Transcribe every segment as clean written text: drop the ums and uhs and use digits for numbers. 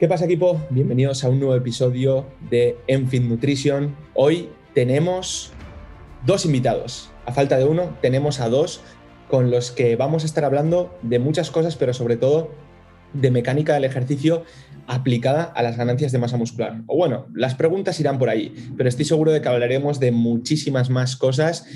¿Qué pasa, equipo? Bienvenidos a un nuevo episodio de Enfit Nutrition. Hoy tenemos dos invitados. A falta de uno, tenemos a dos con los que vamos a estar hablando de muchas cosas, pero sobre todo de mecánica del ejercicio aplicada a las ganancias de masa muscular. O bueno, las preguntas irán por ahí, pero estoy seguro de que hablaremos de muchísimas más cosas.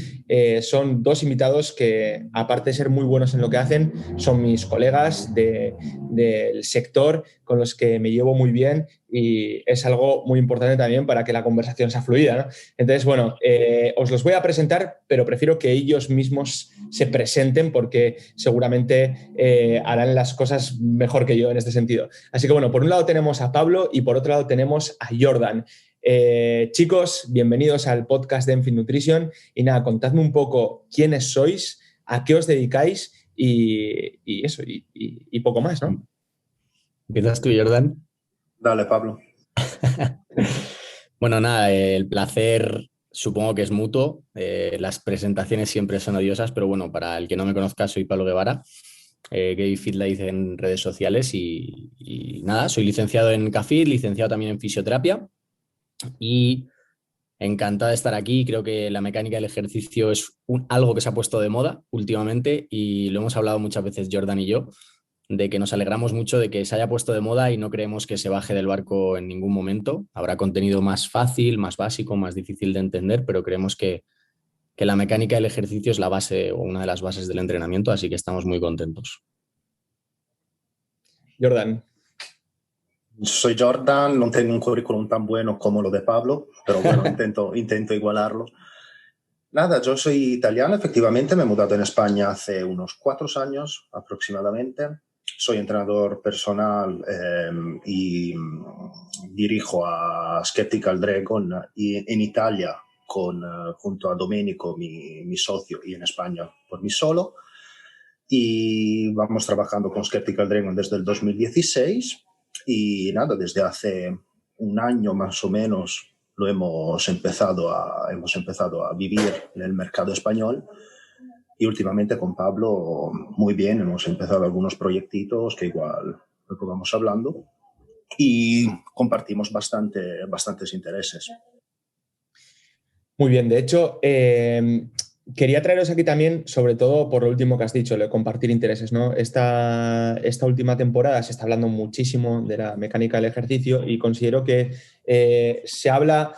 Son dos invitados que, aparte de ser muy buenos en lo que hacen, son mis colegas del sector con los que me llevo muy bien y es algo muy importante también para que la conversación sea fluida, ¿no? Entonces, bueno, os los voy a presentar, pero prefiero que ellos mismos se presenten porque seguramente harán las cosas mejor que yo en este sentido. Así que bueno, por un lado tenemos a Pablo y por otro lado tenemos a Jordan. Chicos, bienvenidos al podcast de Enfit Nutrition y nada, contadme un poco quiénes sois, a qué os dedicáis y eso, y poco más, ¿no? ¿Empiezas tú, Jordan? Dale, Pablo. Bueno, nada, el placer supongo que es mutuo. Las presentaciones siempre son odiosas, pero bueno, para el que no me conozca, soy Pablo Guevara, Gay Fit Life en redes sociales y nada, soy licenciado en CAFIT, licenciado también en fisioterapia y encantado de estar aquí. Creo que la mecánica del ejercicio es algo que se ha puesto de moda últimamente y lo hemos hablado muchas veces Jordan y yo, de que nos alegramos mucho de que se haya puesto de moda y no creemos que se baje del barco en ningún momento. Habrá contenido más fácil, más básico, más difícil de entender, pero creemos que la mecánica del ejercicio es la base o una de las bases del entrenamiento, así que estamos muy contentos. Jordan. Soy Jordan, no tengo un currículum tan bueno como lo de Pablo, pero bueno, intento igualarlo. Nada, yo soy italiano, efectivamente, me he mudado en España hace unos 4 años aproximadamente. Soy entrenador personal y dirijo a Skeptical Dragon en Italia junto a Domenico, mi socio, y en España por mí solo. Y vamos trabajando con Skeptical Dragon desde el 2016 y nada, desde hace un año más o menos hemos empezado a vivir en el mercado español y últimamente con Pablo muy bien, hemos empezado algunos proyectitos que igual luego vamos hablando y compartimos bastantes intereses. Muy bien, de hecho, quería traeros aquí también, sobre todo por lo último que has dicho, lo de compartir intereses, ¿no? Esta última temporada se está hablando muchísimo de la mecánica del ejercicio y considero que se habla,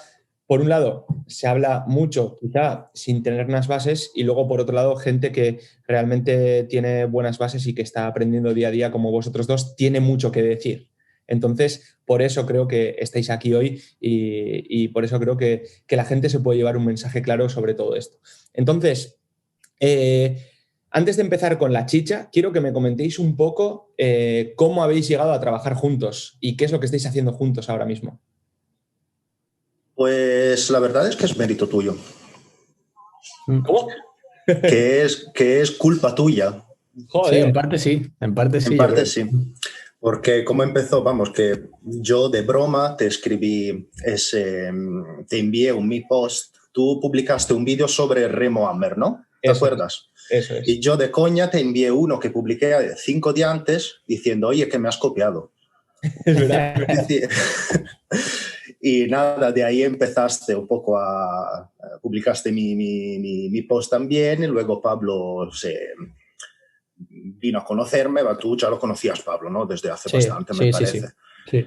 por un lado, se habla mucho, quizá sin tener unas bases, y luego, por otro lado, gente que realmente tiene buenas bases y que está aprendiendo día a día, como vosotros dos, tiene mucho que decir. Entonces, por eso creo que estáis aquí hoy y por eso creo que la gente se puede llevar un mensaje claro sobre todo esto. Entonces, antes de empezar con la chicha, quiero que me comentéis un poco cómo habéis llegado a trabajar juntos y qué es lo que estáis haciendo juntos ahora mismo. Pues la verdad es que es mérito tuyo. ¿Cómo? Que es culpa tuya. Joder. Sí, en parte sí, En parte Jordan. sí. Porque como empezó, vamos, que yo de broma te escribí te envié mi post, tú publicaste un vídeo sobre Remo Hammer, ¿no? ¿Te acuerdas? Eso es. Y yo de coña te envié uno que publiqué 5 días antes diciendo, oye, que me has copiado. Es verdad. Y nada, de ahí empezaste un poco publicaste mi post también y luego Pablo vino a conocerme, tú ya lo conocías, Pablo, ¿no? Desde hace bastante, me parece. Sí.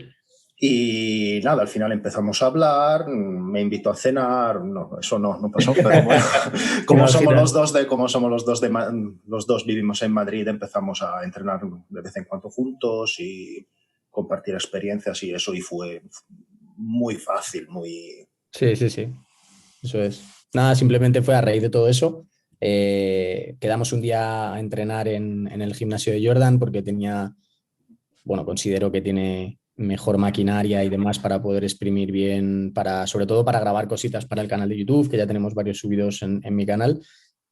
Y nada, al final empezamos a hablar, me invitó a cenar, no, eso no pasó, pero bueno, como somos los dos vivimos en Madrid, empezamos a entrenar de vez en cuando juntos y compartir experiencias y eso, y fue muy fácil, muy... Sí, eso es. Nada, simplemente fue a raíz de todo eso. Quedamos un día a entrenar en el gimnasio de Jordan porque considero que tiene mejor maquinaria y demás para poder exprimir bien, sobre todo para grabar cositas para el canal de YouTube, que ya tenemos varios subidos en mi canal.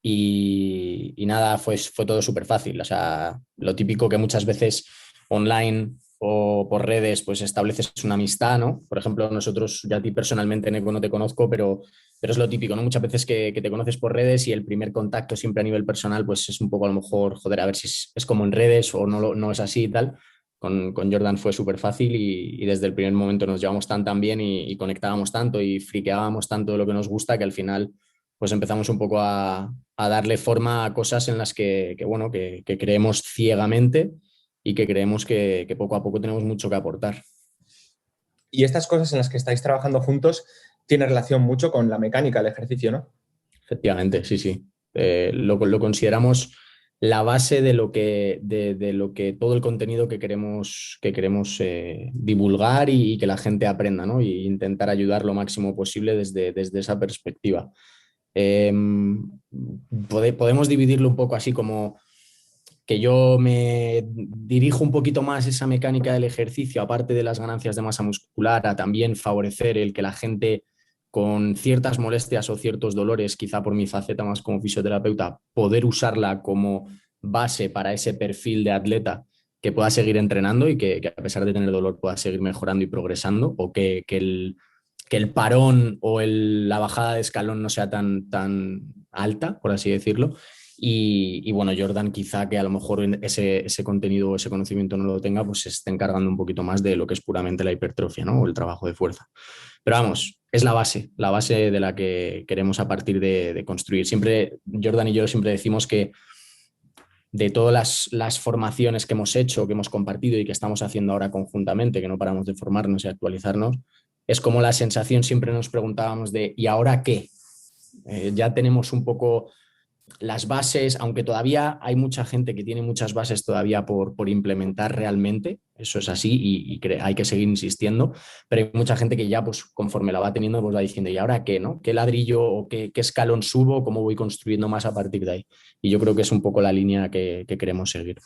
Y nada, fue todo súper fácil. O sea, lo típico que muchas veces online o por redes pues estableces una amistad, ¿no? Por ejemplo, nosotros, ya a ti personalmente, Neko, no te conozco, pero es lo típico, ¿no? Muchas veces que te conoces por redes y el primer contacto siempre a nivel personal pues es un poco a lo mejor, joder, a ver si es como en redes o no es así y tal. con Jordan fue súper fácil y desde el primer momento nos llevamos tan bien y conectábamos tanto y friqueábamos tanto de lo que nos gusta que al final pues empezamos un poco a darle forma a cosas en las bueno, que creemos ciegamente y que creemos que poco a poco tenemos mucho que aportar. Y estas cosas en las que estáis trabajando juntos tienen relación mucho con la mecánica del ejercicio, ¿no? Efectivamente, sí, sí. Lo consideramos la base de lo que todo el contenido que queremos divulgar y que la gente aprenda, ¿no? Y intentar ayudar lo máximo posible desde esa perspectiva. Podemos dividirlo un poco así como que yo me dirijo un poquito más esa mecánica del ejercicio, aparte de las ganancias de masa muscular, a también favorecer el que la gente con ciertas molestias o ciertos dolores, quizá por mi faceta más como fisioterapeuta, poder usarla como base para ese perfil de atleta que pueda seguir entrenando y que a pesar de tener dolor pueda seguir mejorando y progresando, o que el parón o la bajada de escalón no sea tan alta, por así decirlo. Y bueno, Jordan quizá que a lo mejor ese contenido o ese conocimiento no lo tenga, pues se esté encargando un poquito más de lo que es puramente la hipertrofia, ¿no? O el trabajo de fuerza. Pero vamos, es la base de la que queremos a partir de construir. Siempre, Jordan y yo siempre decimos que de todas las formaciones que hemos hecho, que hemos compartido y que estamos haciendo ahora conjuntamente, que no paramos de formarnos y actualizarnos, es como la sensación siempre nos preguntábamos de ¿y ahora qué? Ya tenemos un poco las bases, aunque todavía hay mucha gente que tiene muchas bases todavía por implementar realmente, eso es así y hay que seguir insistiendo, pero hay mucha gente que ya pues conforme la va teniendo pues va diciendo ¿y ahora qué? ¿No? ¿Qué ladrillo o qué escalón subo? ¿Cómo voy construyendo más a partir de ahí? Y yo creo que es un poco la línea que queremos seguir.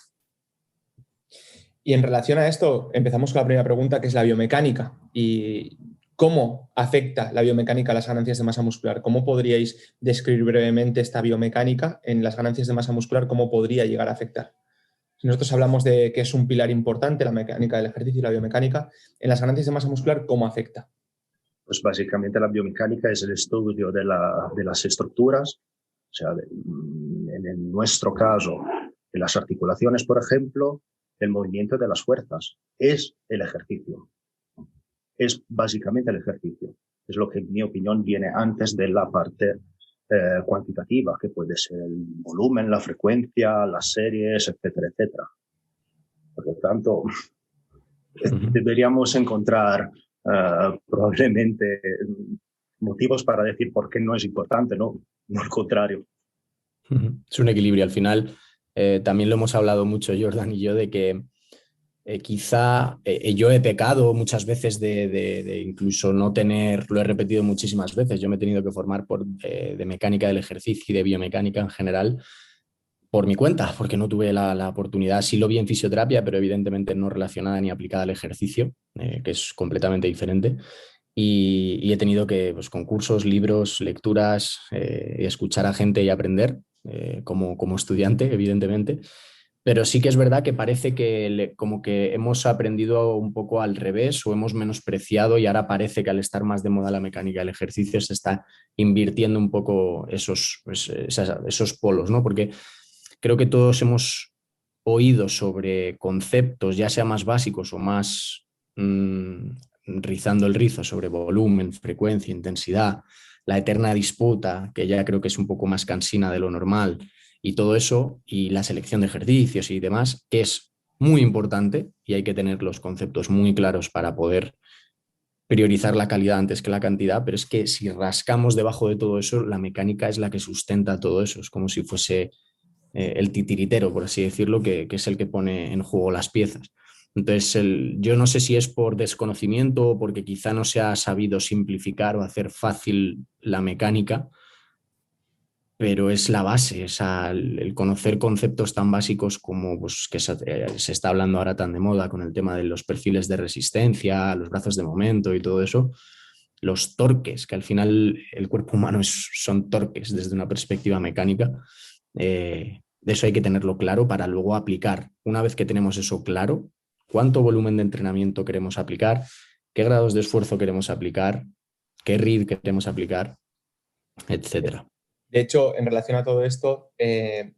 Y en relación a esto, empezamos con la primera pregunta, que es la biomecánica. ¿Y cómo afecta la biomecánica a las ganancias de masa muscular? ¿Cómo podríais describir brevemente esta biomecánica en las ganancias de masa muscular? ¿Cómo podría llegar a afectar? Si nosotros hablamos de que es un pilar importante la mecánica del ejercicio y la biomecánica, en las ganancias de masa muscular, ¿cómo afecta? Pues básicamente la biomecánica es el estudio de las estructuras, o sea, en nuestro caso, de las articulaciones, por ejemplo, el movimiento de las fuerzas es el ejercicio. Es básicamente el ejercicio. Es lo que, en mi opinión, viene antes de la parte cuantitativa, que puede ser el volumen, la frecuencia, las series, etcétera, etcétera. Por lo tanto, deberíamos encontrar probablemente motivos para decir por qué no es importante, no al contrario. Es un equilibrio al final. También lo hemos hablado mucho Jordan y yo de que quizá yo he pecado muchas veces de incluso no tener, lo he repetido muchísimas veces, yo me he tenido que formar de mecánica del ejercicio y de biomecánica en general por mi cuenta, porque no tuve la oportunidad. Sí lo vi en fisioterapia, pero evidentemente no relacionada ni aplicada al ejercicio, que es completamente diferente. Y he tenido que, pues, con cursos, libros, lecturas, escuchar a gente y aprender como estudiante, evidentemente. Pero sí que es verdad que parece que como que hemos aprendido un poco al revés o hemos menospreciado y ahora parece que al estar más de moda la mecánica del ejercicio se está invirtiendo un poco esos polos, ¿no? Porque creo que todos hemos oído sobre conceptos, ya sea más básicos o más rizando el rizo, sobre volumen, frecuencia, intensidad, la eterna disputa, que ya creo que es un poco más cansina de lo normal, y todo eso, y la selección de ejercicios y demás, que es muy importante y hay que tener los conceptos muy claros para poder priorizar la calidad antes que la cantidad, pero es que si rascamos debajo de todo eso, la mecánica es la que sustenta todo eso, es como si fuese el titiritero, por así decirlo, que es el que pone en juego las piezas. Entonces, yo no sé si es por desconocimiento o porque quizá no se ha sabido simplificar o hacer fácil la mecánica, pero es la base, el conocer conceptos tan básicos como pues, que se está hablando ahora tan de moda con el tema de los perfiles de resistencia, los brazos de momento y todo eso, los torques, que al final el cuerpo humano son torques desde una perspectiva mecánica. De eso hay que tenerlo claro para luego aplicar. Una vez que tenemos eso claro, cuánto volumen de entrenamiento queremos aplicar, qué grados de esfuerzo queremos aplicar, qué RID queremos aplicar, etcétera. De hecho, en relación a todo esto,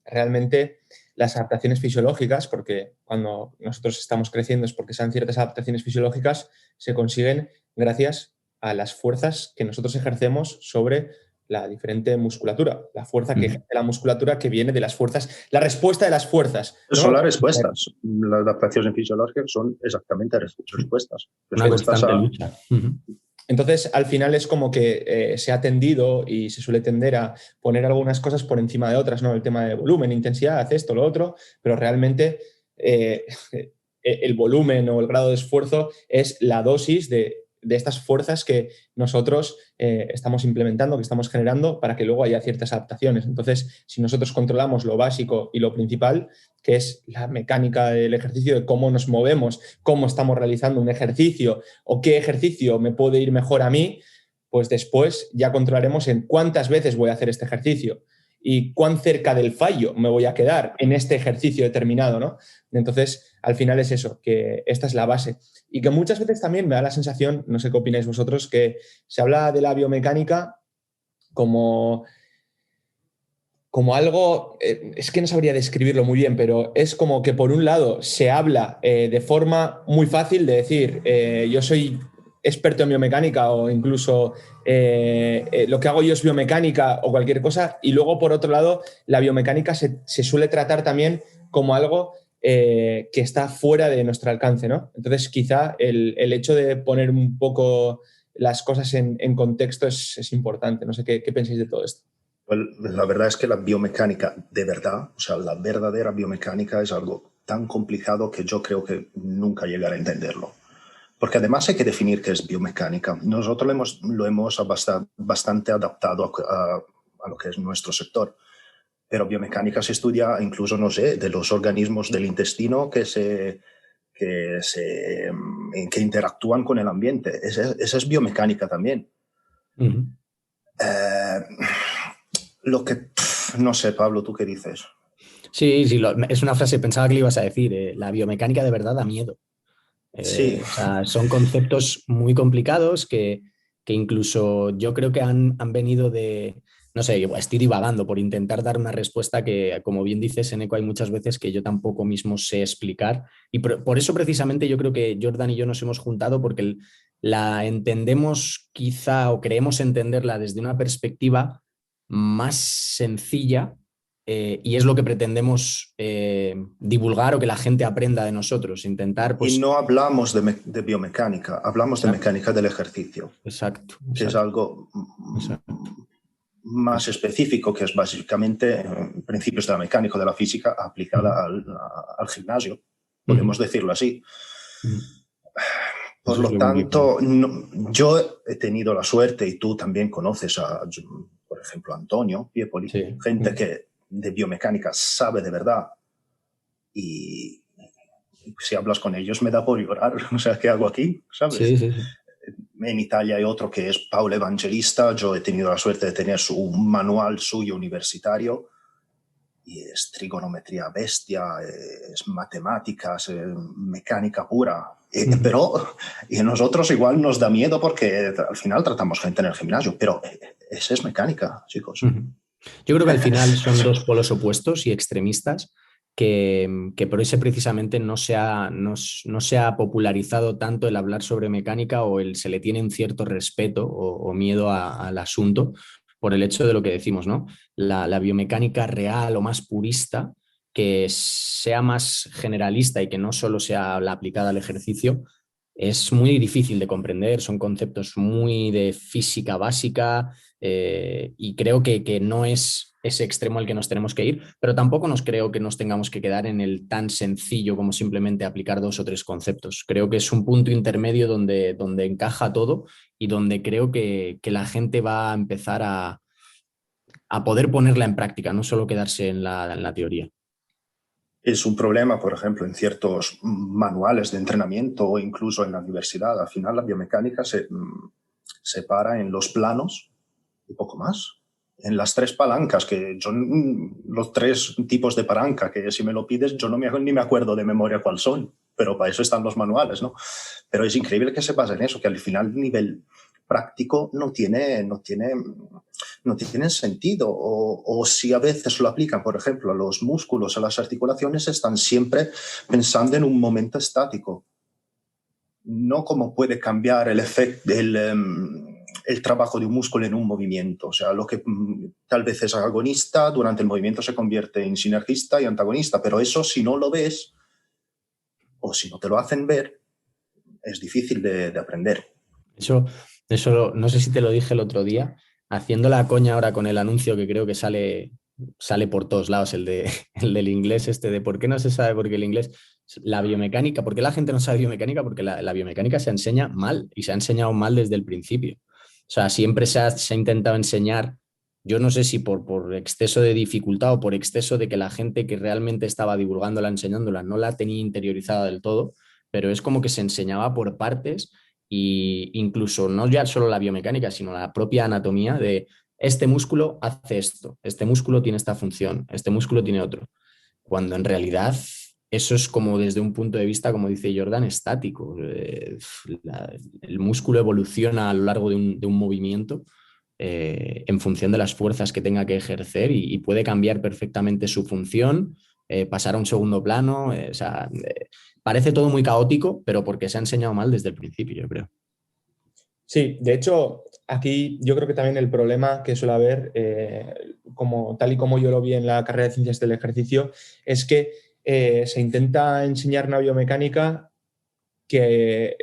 realmente las adaptaciones fisiológicas, porque cuando nosotros estamos creciendo es porque sean ciertas adaptaciones fisiológicas, se consiguen gracias a las fuerzas que nosotros ejercemos sobre la diferente musculatura, la fuerza que ejerce la musculatura que viene de las fuerzas, la respuesta de las fuerzas, ¿no? Son las respuestas. Las adaptaciones fisiológicas son exactamente respuestas. Una constante lucha. Entonces, al final es como que se ha tendido y se suele tender a poner algunas cosas por encima de otras, ¿no? El tema de volumen, intensidad, esto, lo otro, pero realmente el volumen o el grado de esfuerzo es la dosis de estas fuerzas que nosotros estamos implementando, que estamos generando para que luego haya ciertas adaptaciones. Entonces, si nosotros controlamos lo básico y lo principal, que es la mecánica del ejercicio, de cómo nos movemos, cómo estamos realizando un ejercicio o qué ejercicio me puede ir mejor a mí, pues después ya controlaremos en cuántas veces voy a hacer este ejercicio y cuán cerca del fallo me voy a quedar en este ejercicio determinado, ¿no? Entonces, al final es eso, que esta es la base. Y que muchas veces también me da la sensación, no sé qué opináis vosotros, que se habla de la biomecánica como algo, es que no sabría describirlo muy bien, pero es como que por un lado se habla de forma muy fácil de decir, yo soy experto en biomecánica o incluso lo que hago yo es biomecánica o cualquier cosa, y luego por otro lado la biomecánica se suele tratar también como algo que está fuera de nuestro alcance, ¿no? Entonces quizá el hecho de poner un poco las cosas en contexto es importante. No sé qué pensáis de todo esto. Pues la verdad es que la biomecánica de verdad, o sea, la verdadera biomecánica es algo tan complicado que yo creo que nunca llegaré a entenderlo. Porque además hay que definir qué es biomecánica. Nosotros lo hemos bastante adaptado a lo que es nuestro sector. Pero biomecánica se estudia incluso, no sé, de los organismos del intestino que interactúan con el ambiente. Esa es biomecánica también. Lo que... no sé, Pablo, ¿tú qué dices? Sí, es una frase, pensaba que le ibas a decir, la biomecánica de verdad da miedo. Sí. O sea, son conceptos muy complicados que incluso yo creo que han venido de, no sé, estoy divagando por intentar dar una respuesta que, como bien dices, Eneco, hay muchas veces que yo tampoco mismo sé explicar. Y por eso precisamente yo creo que Jordan y yo nos hemos juntado porque la entendemos quizá o creemos entenderla desde una perspectiva más sencilla. Y es lo que pretendemos divulgar o que la gente aprenda de nosotros, intentar... Pues... Y no hablamos de biomecánica, hablamos de mecánica del ejercicio. Exacto. Que es algo más específico, que es básicamente principios de la mecánica, de la física aplicada al gimnasio, podemos decirlo así. Por lo tanto, yo he tenido la suerte, y tú también conoces por ejemplo, a Antonio Piepoli, gente que de biomecánica sabe de verdad, y si hablas con ellos me da por llorar. O sea, ¿qué hago aquí? ¿Sabes? Sí. En Italia hay otro que es Paolo Evangelista. Yo he tenido la suerte de tener su manual suyo universitario, y es trigonometría bestia, es matemáticas, mecánica pura. Pero y a nosotros igual nos da miedo porque al final tratamos gente en el gimnasio, pero esa es mecánica, chicos. Yo creo que al final son dos polos opuestos y extremistas que por eso precisamente no se ha popularizado tanto el hablar sobre mecánica, o se le tiene un cierto respeto o miedo al asunto por el hecho de lo que decimos, ¿no? La biomecánica real o más purista, que sea más generalista y que no solo sea la aplicada al ejercicio, es muy difícil de comprender, son conceptos muy de física básica, y creo que no es ese extremo al que nos tenemos que ir, pero tampoco creo que nos tengamos que quedar en el tan sencillo como simplemente aplicar 2 o 3 conceptos. Creo que es un punto intermedio donde encaja todo y donde creo que la gente va a empezar a poder ponerla en práctica, no solo quedarse en la teoría. Es un problema, por ejemplo, en ciertos manuales de entrenamiento o incluso en la universidad. Al final la biomecánica se separa en los planos y poco más. En las 3 palancas, los 3 tipos de palanca, que si me lo pides yo ni me acuerdo de memoria cuáles son, pero para eso están los manuales, ¿no? Pero es increíble que se base en eso, que al final práctico no tienen sentido. O si a veces lo aplican, por ejemplo, a los músculos, a las articulaciones, están siempre pensando en un momento estático. No cómo puede cambiar el trabajo de un músculo en un movimiento. O sea, lo que tal vez es agonista, durante el movimiento se convierte en sinergista y antagonista, pero eso, si no lo ves o si no te lo hacen ver, es difícil de aprender. Eso no sé si te lo dije el otro día, haciendo la coña ahora con el anuncio que creo que sale por todos lados, el del inglés de por qué no se sabe por qué el inglés, la biomecánica, ¿por qué la gente no sabe biomecánica? Porque la biomecánica se enseña mal y se ha enseñado mal desde el principio. O sea, siempre se ha intentado enseñar, yo no sé si por exceso de dificultad o por exceso de que la gente que realmente estaba divulgándola, enseñándola, no la tenía interiorizada del todo, pero es como que se enseñaba por partes. Y incluso no ya solo la biomecánica, sino la propia anatomía de este músculo hace esto, este músculo tiene esta función, este músculo tiene otro. Cuando en realidad eso es como desde un punto de vista, como dice Jordan, estático. El músculo evoluciona a lo largo de un movimiento en función de las fuerzas que tenga que ejercer y puede cambiar perfectamente su función, pasar a un segundo plano. Parece todo muy caótico, pero porque se ha enseñado mal desde el principio, yo creo. Sí, de hecho, aquí yo creo que también el problema que suele haber, tal y como yo lo vi en la carrera de Ciencias del Ejercicio, es que se intenta enseñar una biomecánica que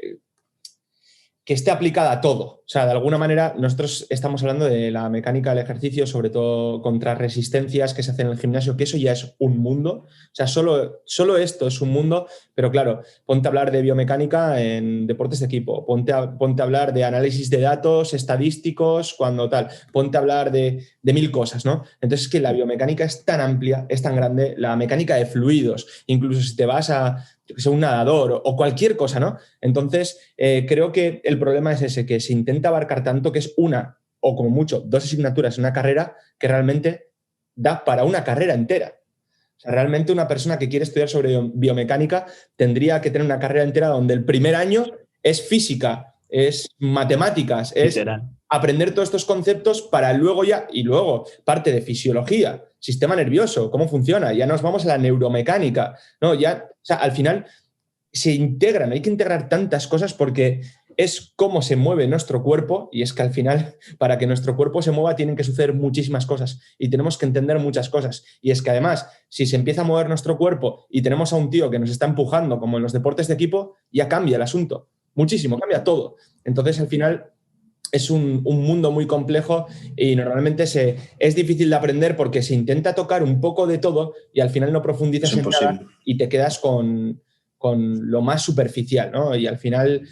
esté aplicada a todo. O sea, de alguna manera nosotros estamos hablando de la mecánica del ejercicio, sobre todo contra resistencias que se hacen en el gimnasio, que eso ya es un mundo. O sea, solo esto es un mundo, pero claro, ponte a hablar de biomecánica en deportes de equipo, ponte a hablar de análisis de datos estadísticos, ponte a hablar de mil cosas, ¿no? Entonces es que la biomecánica es tan amplia, es tan grande, la mecánica de fluidos, incluso si te vas a un nadador o cualquier cosa, ¿no? Entonces, creo que el problema es ese, que se intenta abarcar tanto que es una, o como mucho, 2 asignaturas en una carrera que realmente da para una carrera entera. O sea, realmente una persona que quiere estudiar sobre biomecánica tendría que tener una carrera entera donde el primer año es física, es matemáticas, es literal, aprender todos estos conceptos para luego parte de fisiología, sistema nervioso, cómo funciona, ya nos vamos a la neuromecánica, ¿no? Ya, o sea, al final se integran, hay que integrar tantas cosas porque es cómo se mueve nuestro cuerpo, y es que al final, para que nuestro cuerpo se mueva, tienen que suceder muchísimas cosas y tenemos que entender muchas cosas. Y es que además, si se empieza a mover nuestro cuerpo y tenemos a un tío que nos está empujando, como en los deportes de equipo, ya cambia el asunto. Muchísimo, cambia todo. Entonces, al final, es un mundo muy complejo y normalmente es difícil de aprender porque se intenta tocar un poco de todo y al final no profundizas en nada y te quedas con lo más superficial, ¿no? Y al final,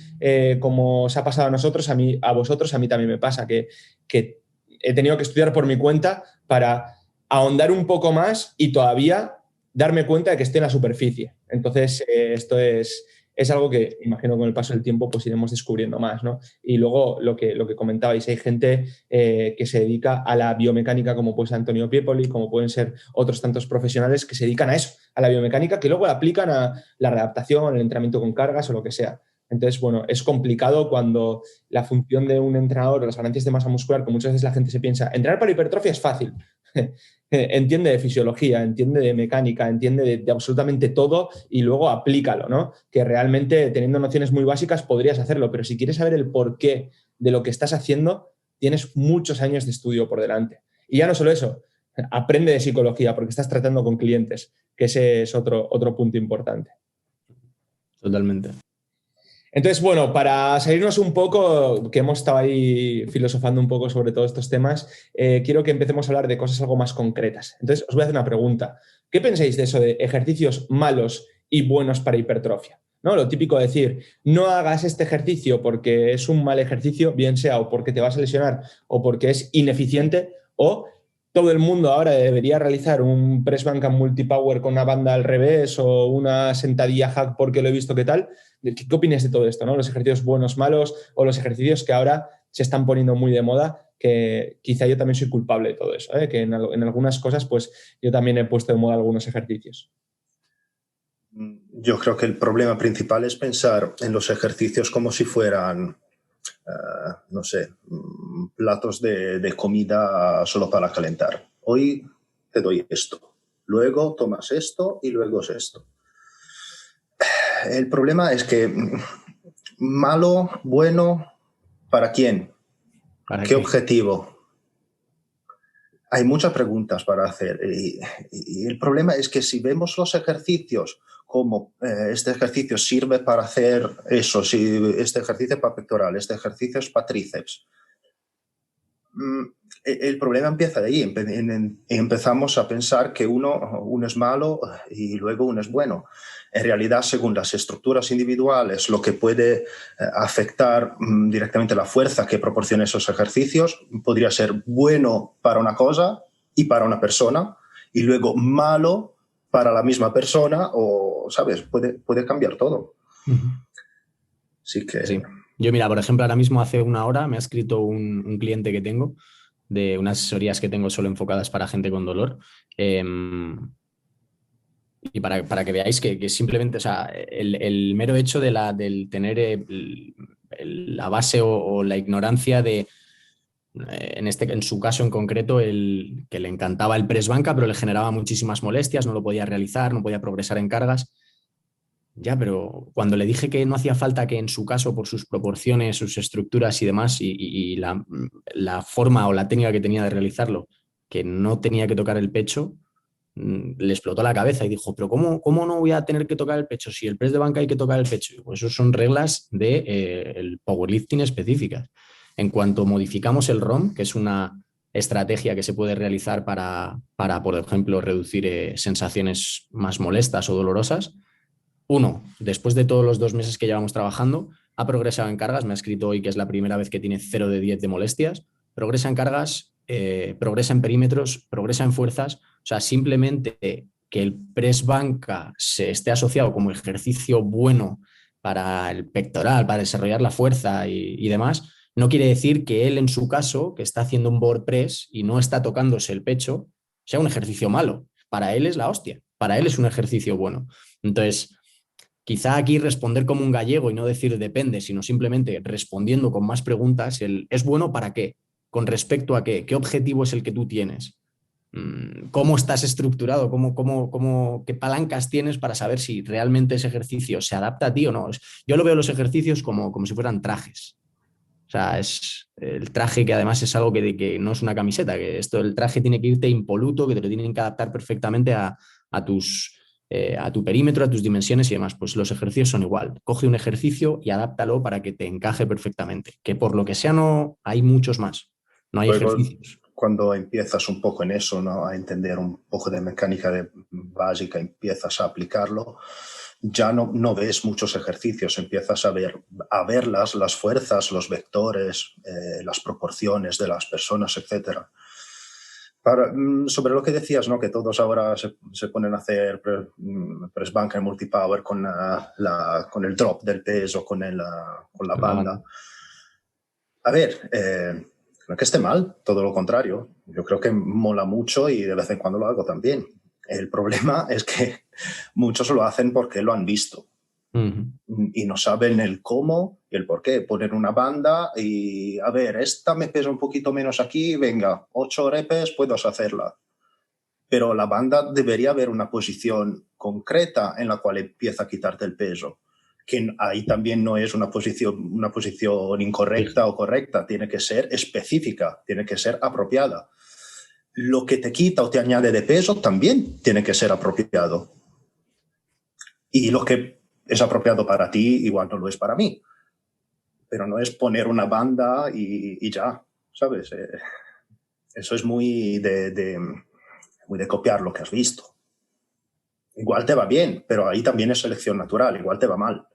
como os ha pasado a nosotros, a vosotros, a mí también me pasa que he tenido que estudiar por mi cuenta para ahondar un poco más y todavía darme cuenta de que esté en la superficie. Entonces, esto es algo que imagino con el paso del tiempo pues iremos descubriendo más, ¿no? Y luego lo que comentabais, hay gente que se dedica a la biomecánica, como puede ser Antonio Piepoli, como pueden ser otros tantos profesionales que se dedican a eso, a la biomecánica, que luego la aplican a la readaptación, el entrenamiento con cargas o lo que sea. Entonces, bueno, es complicado cuando la función de un entrenador o las ganancias de masa muscular, que muchas veces la gente se piensa, entrenar para hipertrofia es fácil. Entiende de fisiología, entiende de mecánica, entiende de absolutamente todo y luego aplícalo, ¿no? Que realmente teniendo nociones muy básicas podrías hacerlo, pero si quieres saber el porqué de lo que estás haciendo, tienes muchos años de estudio por delante. Y ya no solo eso, aprende de psicología porque estás tratando con clientes, que ese es otro punto importante. Totalmente. Entonces, bueno, para salirnos un poco, que hemos estado ahí filosofando un poco sobre todos estos temas, quiero que empecemos a hablar de cosas algo más concretas. Entonces, os voy a hacer una pregunta. ¿Qué pensáis de eso de ejercicios malos y buenos para hipertrofia? ¿No? Lo típico de decir, no hagas este ejercicio porque es un mal ejercicio, bien sea o porque te vas a lesionar o porque es ineficiente, o todo el mundo ahora debería realizar un press bank and multipower con una banda al revés o una sentadilla hack porque lo he visto que tal. ¿Qué opinas de todo esto, ¿no? Los ejercicios buenos, malos o los ejercicios que ahora se están poniendo muy de moda, que quizá yo también soy culpable de todo eso, ¿eh? Que en algunas cosas pues yo también he puesto de moda algunos ejercicios. Yo creo que el problema principal es pensar en los ejercicios como si fueran no sé, platos de comida solo para calentar. Hoy te doy esto, luego tomas esto y luego es esto. El problema es que malo, bueno, ¿para quién? ¿Para ¿Qué qué? objetivo? Hay muchas preguntas para hacer y el problema es que si vemos los ejercicios como este ejercicio sirve para hacer eso, si este ejercicio es para pectoral, este ejercicio es para tríceps, el problema empieza de ahí. Empezamos a pensar que uno es malo y luego uno es bueno. En realidad, según las estructuras individuales, lo que puede afectar directamente la fuerza que proporciona esos ejercicios podría ser bueno para una cosa y para una persona, y luego malo para la misma persona, o, ¿sabes? Puede cambiar todo. Uh-huh. Así que... Sí. Yo, mira, por ejemplo, ahora mismo hace una hora me ha escrito un cliente que tengo de unas asesorías que tengo solo enfocadas para gente con dolor. Y para que veáis que simplemente, o sea, el mero hecho del tener la base o la ignorancia de, en su caso en concreto, que le encantaba el press banca, pero le generaba muchísimas molestias, no lo podía realizar, no podía progresar en cargas. Ya, pero cuando le dije que no hacía falta que en su caso, por sus proporciones, sus estructuras y demás, y la forma o la técnica que tenía de realizarlo, que no tenía que tocar el pecho, le explotó la cabeza y dijo, pero ¿cómo no voy a tener que tocar el pecho si el press de banca hay que tocar el pecho? Y pues eso son reglas de, el powerlifting específicas. En cuanto modificamos el ROM, que es una estrategia que se puede realizar para por ejemplo, reducir sensaciones más molestas o dolorosas, uno, después de todos los 2 meses que llevamos trabajando, ha progresado en cargas. Me ha escrito hoy que es la primera vez que tiene 0 de 10 de molestias. Progresa en cargas, progresa en perímetros, progresa en fuerzas. O sea, simplemente que el press banca se esté asociado como ejercicio bueno para el pectoral, para desarrollar la fuerza y demás, no quiere decir que él, en su caso, que está haciendo un board press y no está tocándose el pecho, sea un ejercicio malo. Para él es la hostia. Para él es un ejercicio bueno. Entonces, quizá aquí responder como un gallego y no decir depende, sino simplemente respondiendo con más preguntas, ¿es bueno para qué? ¿Con respecto a qué? ¿Qué objetivo es el que tú tienes? ¿Cómo estás estructurado? ¿Qué palancas tienes para saber si realmente ese ejercicio se adapta a ti o no? Yo lo veo los ejercicios como si fueran trajes. O sea, es el traje, que además es algo que no es una camiseta, el traje tiene que irte impoluto, que te lo tienen que adaptar perfectamente a tu perímetro, a tus dimensiones y demás. Pues los ejercicios son igual. Coge un ejercicio y adáptalo para que te encaje perfectamente. Que por lo que sea no hay muchos más. No hay Luego, ejercicios. cuando empiezas un poco en eso, ¿no? A entender un poco de mecánica básica, empiezas a aplicarlo, ya no ves muchos ejercicios, empiezas a ver las fuerzas, los vectores, las proporciones de las personas, etc. Sobre lo que decías, ¿no? Que todos ahora se ponen a hacer press banca y multipower con el drop del peso, con la banda. A ver, no es que esté mal, todo lo contrario. Yo creo que mola mucho y de vez en cuando lo hago también. El problema es que muchos lo hacen porque lo han visto. Y no saben el cómo y el por qué. Poner una banda y, a ver, esta me pesa un poquito menos aquí, venga, 8 repes, puedes hacerla. Pero la banda debería haber una posición concreta en la cual empieza a quitarte el peso. Que ahí también no es una posición incorrecta o correcta, tiene que ser específica, tiene que ser apropiada. Lo que te quita o te añade de peso también tiene que ser apropiado. Y lo que es apropiado para ti igual no lo es para mí. Pero no es poner una banda y ya, ¿sabes? Eso es muy de copiar lo que has visto. Igual te va bien, pero ahí también es selección natural, igual te va mal.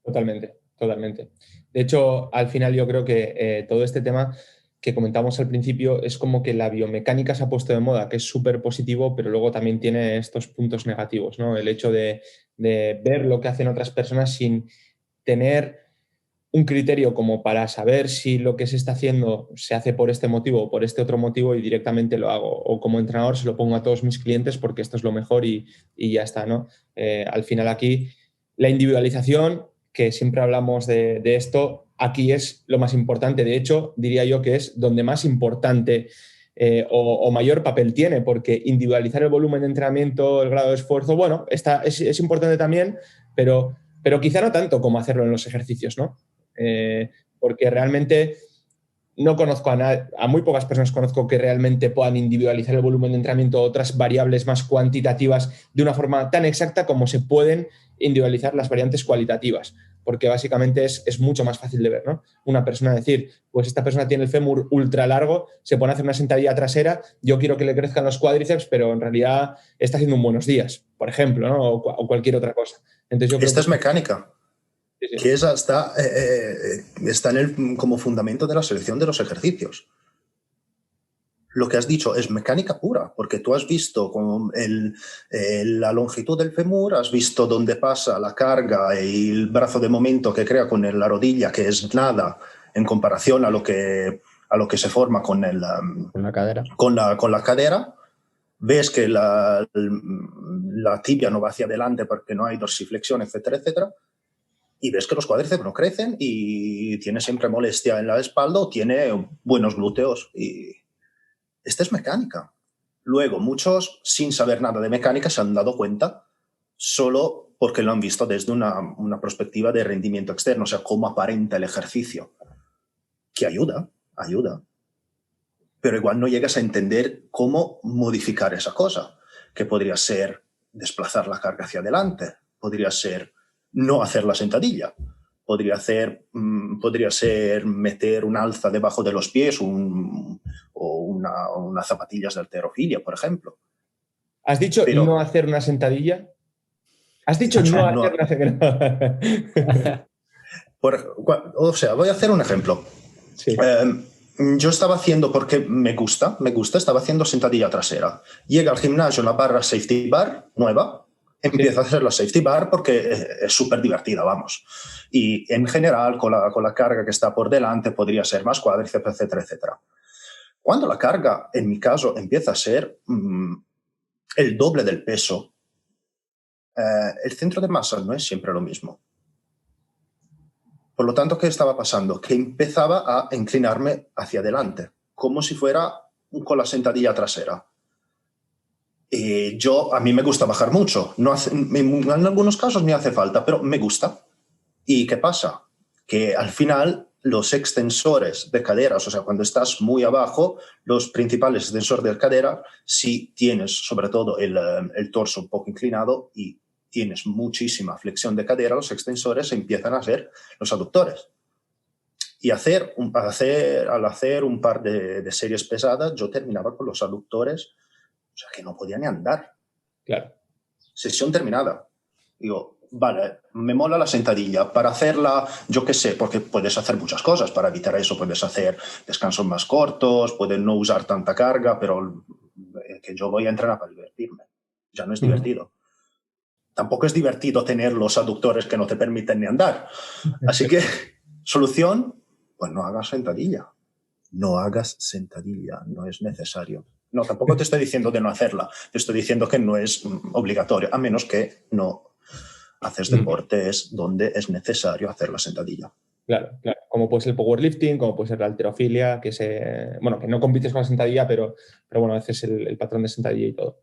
Totalmente, totalmente. De hecho, al final yo creo que todo este tema que comentamos al principio es como que la biomecánica se ha puesto de moda, que es súper positivo, pero luego también tiene estos puntos negativos, ¿no? El hecho de ver lo que hacen otras personas sin tener un criterio como para saber si lo que se está haciendo se hace por este motivo o por este otro motivo y directamente lo hago. O como entrenador se lo pongo a todos mis clientes porque esto es lo mejor y ya está, ¿no? Al final aquí la individualización que siempre hablamos de esto, aquí es lo más importante. De hecho, diría yo que es donde más importante o mayor papel tiene, porque individualizar el volumen de entrenamiento, el grado de esfuerzo, bueno, es importante también, pero quizá no tanto como hacerlo en los ejercicios, ¿no? Porque realmente no conozco a muy pocas personas conozco que realmente puedan individualizar el volumen de entrenamiento o otras variables más cuantitativas de una forma tan exacta como se pueden individualizar las variantes cualitativas, porque básicamente es mucho más fácil de ver, ¿no? Una persona decir, pues esta persona tiene el fémur ultra largo, se pone a hacer una sentadilla trasera, yo quiero que le crezcan los cuádriceps, pero en realidad está haciendo un buenos días, por ejemplo, ¿no? O cualquier otra cosa. Entonces yo creo Esta que es mecánica. sí. Que esa está como fundamento de la selección de los ejercicios. Lo que has dicho es mecánica pura, porque tú has visto con la longitud del fémur, has visto dónde pasa la carga y el brazo de momento que crea con la rodilla, que es nada en comparación a lo que se forma con la cadera. Con la cadera. Ves que la tibia no va hacia adelante porque no hay dorsiflexión, etcétera, etcétera. Y ves que los cuádriceps no crecen y tiene siempre molestia en la espalda o tiene buenos glúteos. Y esta es mecánica. Luego, muchos, sin saber nada de mecánica, se han dado cuenta solo porque lo han visto desde una perspectiva de rendimiento externo, o sea, cómo aparenta el ejercicio. Que ayuda. Pero igual no llegas a entender cómo modificar esa cosa, que podría ser desplazar la carga hacia adelante, podría ser no hacer la sentadilla, podría ser meter un alza debajo de los pies o unas zapatillas de halterofilia, por ejemplo. ¿Has dicho Pero, no hacer una sentadilla? ¿Has dicho no hacer una sentadilla? O sea, voy a hacer un ejemplo. Sí. Yo estaba haciendo, porque me gusta, estaba haciendo sentadilla trasera. Llega al gimnasio una barra safety bar nueva, empieza a hacer la safety bar porque es súper divertida, vamos. Y en general, con la carga que está por delante, podría ser más cuádriceps, etcétera, etcétera. Cuando la carga, en mi caso, empieza a ser el doble del peso, el centro de masa no es siempre lo mismo. Por lo tanto, ¿qué estaba pasando? Que empezaba a inclinarme hacia adelante, como si fuera con la sentadilla trasera. A mí me gusta bajar mucho. En algunos casos me hace falta, pero me gusta. ¿Y qué pasa? Que al final los extensores de caderas, o sea, cuando estás muy abajo, los principales extensores de cadera, si tienes sobre todo el torso un poco inclinado y tienes muchísima flexión de cadera, los extensores empiezan a ser los aductores. Y al hacer un par de series pesadas, yo terminaba con los aductores, o sea, que no podía ni andar. Claro. Sesión terminada. Digo, vale, me mola la sentadilla. Para hacerla, yo qué sé, porque puedes hacer muchas cosas para evitar eso. Puedes hacer descansos más cortos, puedes no usar tanta carga, pero que yo voy a entrenar para divertirme. Ya no es divertido. Tampoco es divertido tener los aductores que no te permiten ni andar. Así que, solución, pues no hagas sentadilla. No hagas sentadilla, no es necesario. No, tampoco te estoy diciendo de no hacerla. Te estoy diciendo que no es obligatorio, a menos que no haces deportes donde es necesario hacer la sentadilla. Claro. Como puede ser el powerlifting, como puede ser la halterofilia, que no compites con la sentadilla, pero bueno, haces el patrón de sentadilla y todo.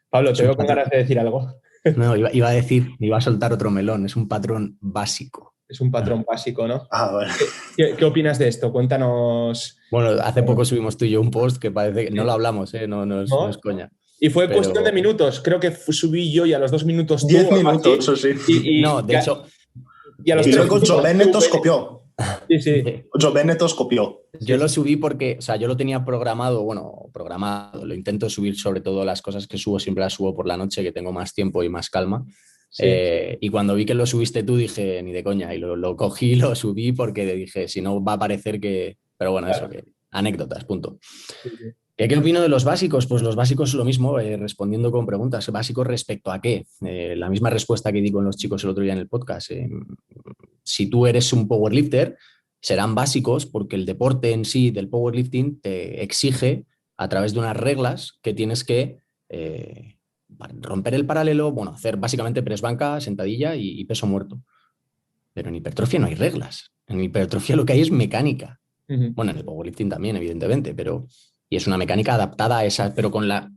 Pablo, te veo con ganas de decir algo. No, iba a soltar otro melón. Es un patrón básico. Es un patrón básico, ¿no? Bueno. ¿Qué opinas de esto? Cuéntanos. Bueno, hace poco subimos tú y yo un post que parece que no lo hablamos, no es coña. Y fue cuestión de minutos. Creo que subí yo y a los 2 minutos 10 minutos, eso sí. No, de hecho... Y a los 3 minutos Joe Bennett os copió. Sí. Joe Bennett os copió. Yo lo subí porque, o sea, yo lo tenía programado, lo intento subir, sobre todo las cosas que subo, siempre las subo por la noche, que tengo más tiempo y más calma. Sí. Y cuando vi que lo subiste tú dije, ni de coña, y lo cogí y lo subí porque dije, si no va a parecer que... Pero bueno, claro. Eso, que anécdotas, punto. Sí. ¿Qué opino de los básicos? Pues los básicos es lo mismo, respondiendo con preguntas. ¿Básicos respecto a qué? La misma respuesta que di con los chicos el otro día en el podcast. Si tú eres un powerlifter, serán básicos porque el deporte en sí del powerlifting te exige a través de unas reglas que tienes que romper el paralelo, hacer básicamente press banca, sentadilla y peso muerto. pero en hipertrofia no hay reglas. En hipertrofia lo que hay es mecánica. Ujú. Bueno, en el powerlifting también, evidentemente, y es una mecánica adaptada a esa, pero con la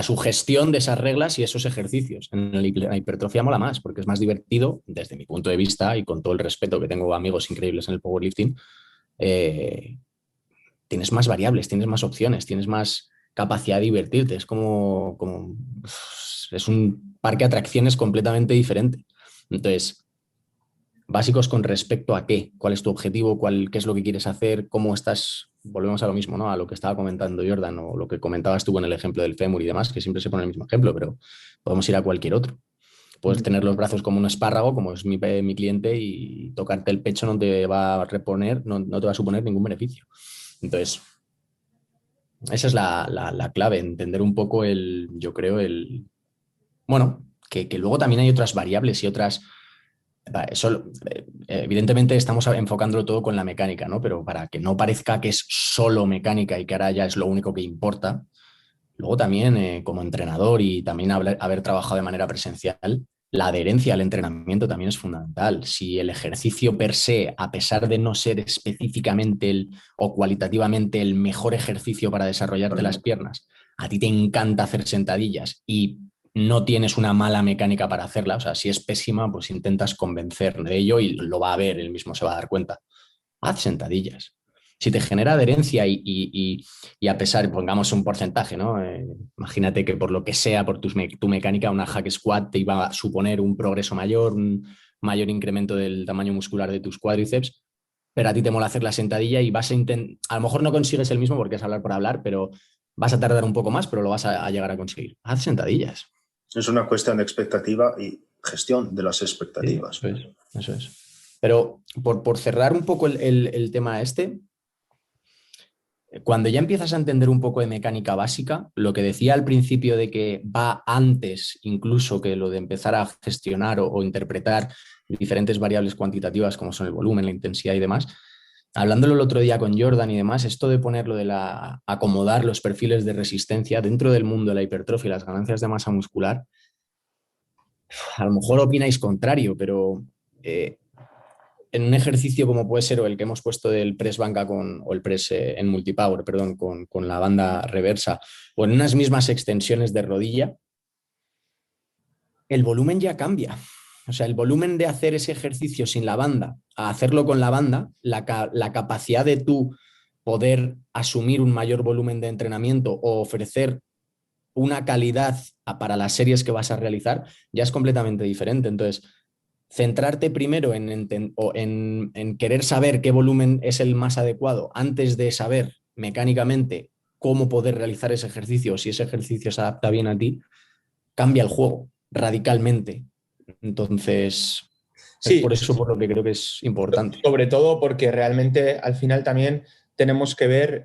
sugestión de esas reglas y esos ejercicios. En la hipertrofia mola más, porque es más divertido, desde mi punto de vista, y con todo el respeto que tengo a amigos increíbles en el powerlifting, eh, tienes más variables, tienes más opciones, tienes más capacidad de divertirte. Es un parque de atracciones completamente diferente. Entonces, básicos con respecto a qué, cuál es tu objetivo, qué es lo que quieres hacer, cómo estás, volvemos a lo mismo, ¿no? A lo que estaba comentando Jordan o lo que comentabas tú en el ejemplo del fémur y demás, que siempre se pone el mismo ejemplo, pero podemos ir a cualquier otro. Puedes tener los brazos como un espárrago, como es mi cliente, y tocarte el pecho no te va a reponer, no te va a suponer ningún beneficio. Entonces, esa es la clave, entender un poco yo creo, bueno, que luego también hay otras variables y otras. Eso, evidentemente estamos enfocándolo todo con la mecánica, ¿no? Pero para que no parezca que es solo mecánica y que ahora ya es lo único que importa, luego también como entrenador y también haber trabajado de manera presencial, la adherencia al entrenamiento también es fundamental. Si el ejercicio per se, a pesar de no ser específicamente o cualitativamente el mejor ejercicio para desarrollarte las piernas, a ti te encanta hacer sentadillas y no tienes una mala mecánica para hacerla, o sea, si es pésima, pues intentas convencer de ello y lo va a ver, él mismo se va a dar cuenta. Haz sentadillas. Si te genera adherencia y a pesar, pongamos un porcentaje, ¿no? Imagínate que por lo que sea, por tu mecánica, una hack squat te iba a suponer un progreso mayor, un mayor incremento del tamaño muscular de tus cuádriceps, pero a ti te mola hacer la sentadilla y vas a intentar, a lo mejor no consigues el mismo porque es hablar por hablar, pero vas a tardar un poco más, pero lo vas a llegar a conseguir. Haz sentadillas. Es una cuestión de expectativa y gestión de las expectativas. Sí, eso es. Pero por cerrar un poco el tema este, cuando ya empiezas a entender un poco de mecánica básica, lo que decía al principio de que va antes incluso que lo de empezar a gestionar o interpretar diferentes variables cuantitativas como son el volumen, la intensidad y demás, hablándolo el otro día con Jordan y demás, esto de ponerlo acomodar los perfiles de resistencia dentro del mundo de la hipertrofia y las ganancias de masa muscular, a lo mejor opináis contrario, pero en un ejercicio como puede ser o el que hemos puesto del press banca o el press en multipower, perdón, con la banda reversa, o en unas mismas extensiones de rodilla, el volumen ya cambia. O sea, el volumen de hacer ese ejercicio sin la banda a hacerlo con la banda, la capacidad de tú poder asumir un mayor volumen de entrenamiento o ofrecer una calidad para las series que vas a realizar, ya es completamente diferente. Entonces, centrarte primero en querer saber qué volumen es el más adecuado antes de saber mecánicamente cómo poder realizar ese ejercicio, si ese ejercicio se adapta bien a ti, cambia el juego radicalmente. Entonces, es Sí, por eso por lo que creo que es importante. sobre todo porque realmente al final también tenemos que ver,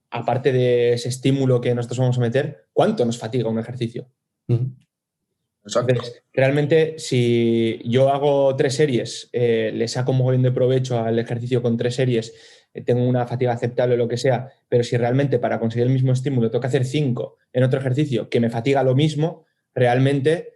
aparte de ese estímulo que nosotros vamos a meter, cuánto nos fatiga un ejercicio. Exacto. Entonces, realmente, si yo hago 3 series, le saco un mogollón de provecho al ejercicio con 3 series, tengo una fatiga aceptable o lo que sea, pero si realmente para conseguir el mismo estímulo tengo que hacer 5 en otro ejercicio que me fatiga lo mismo, realmente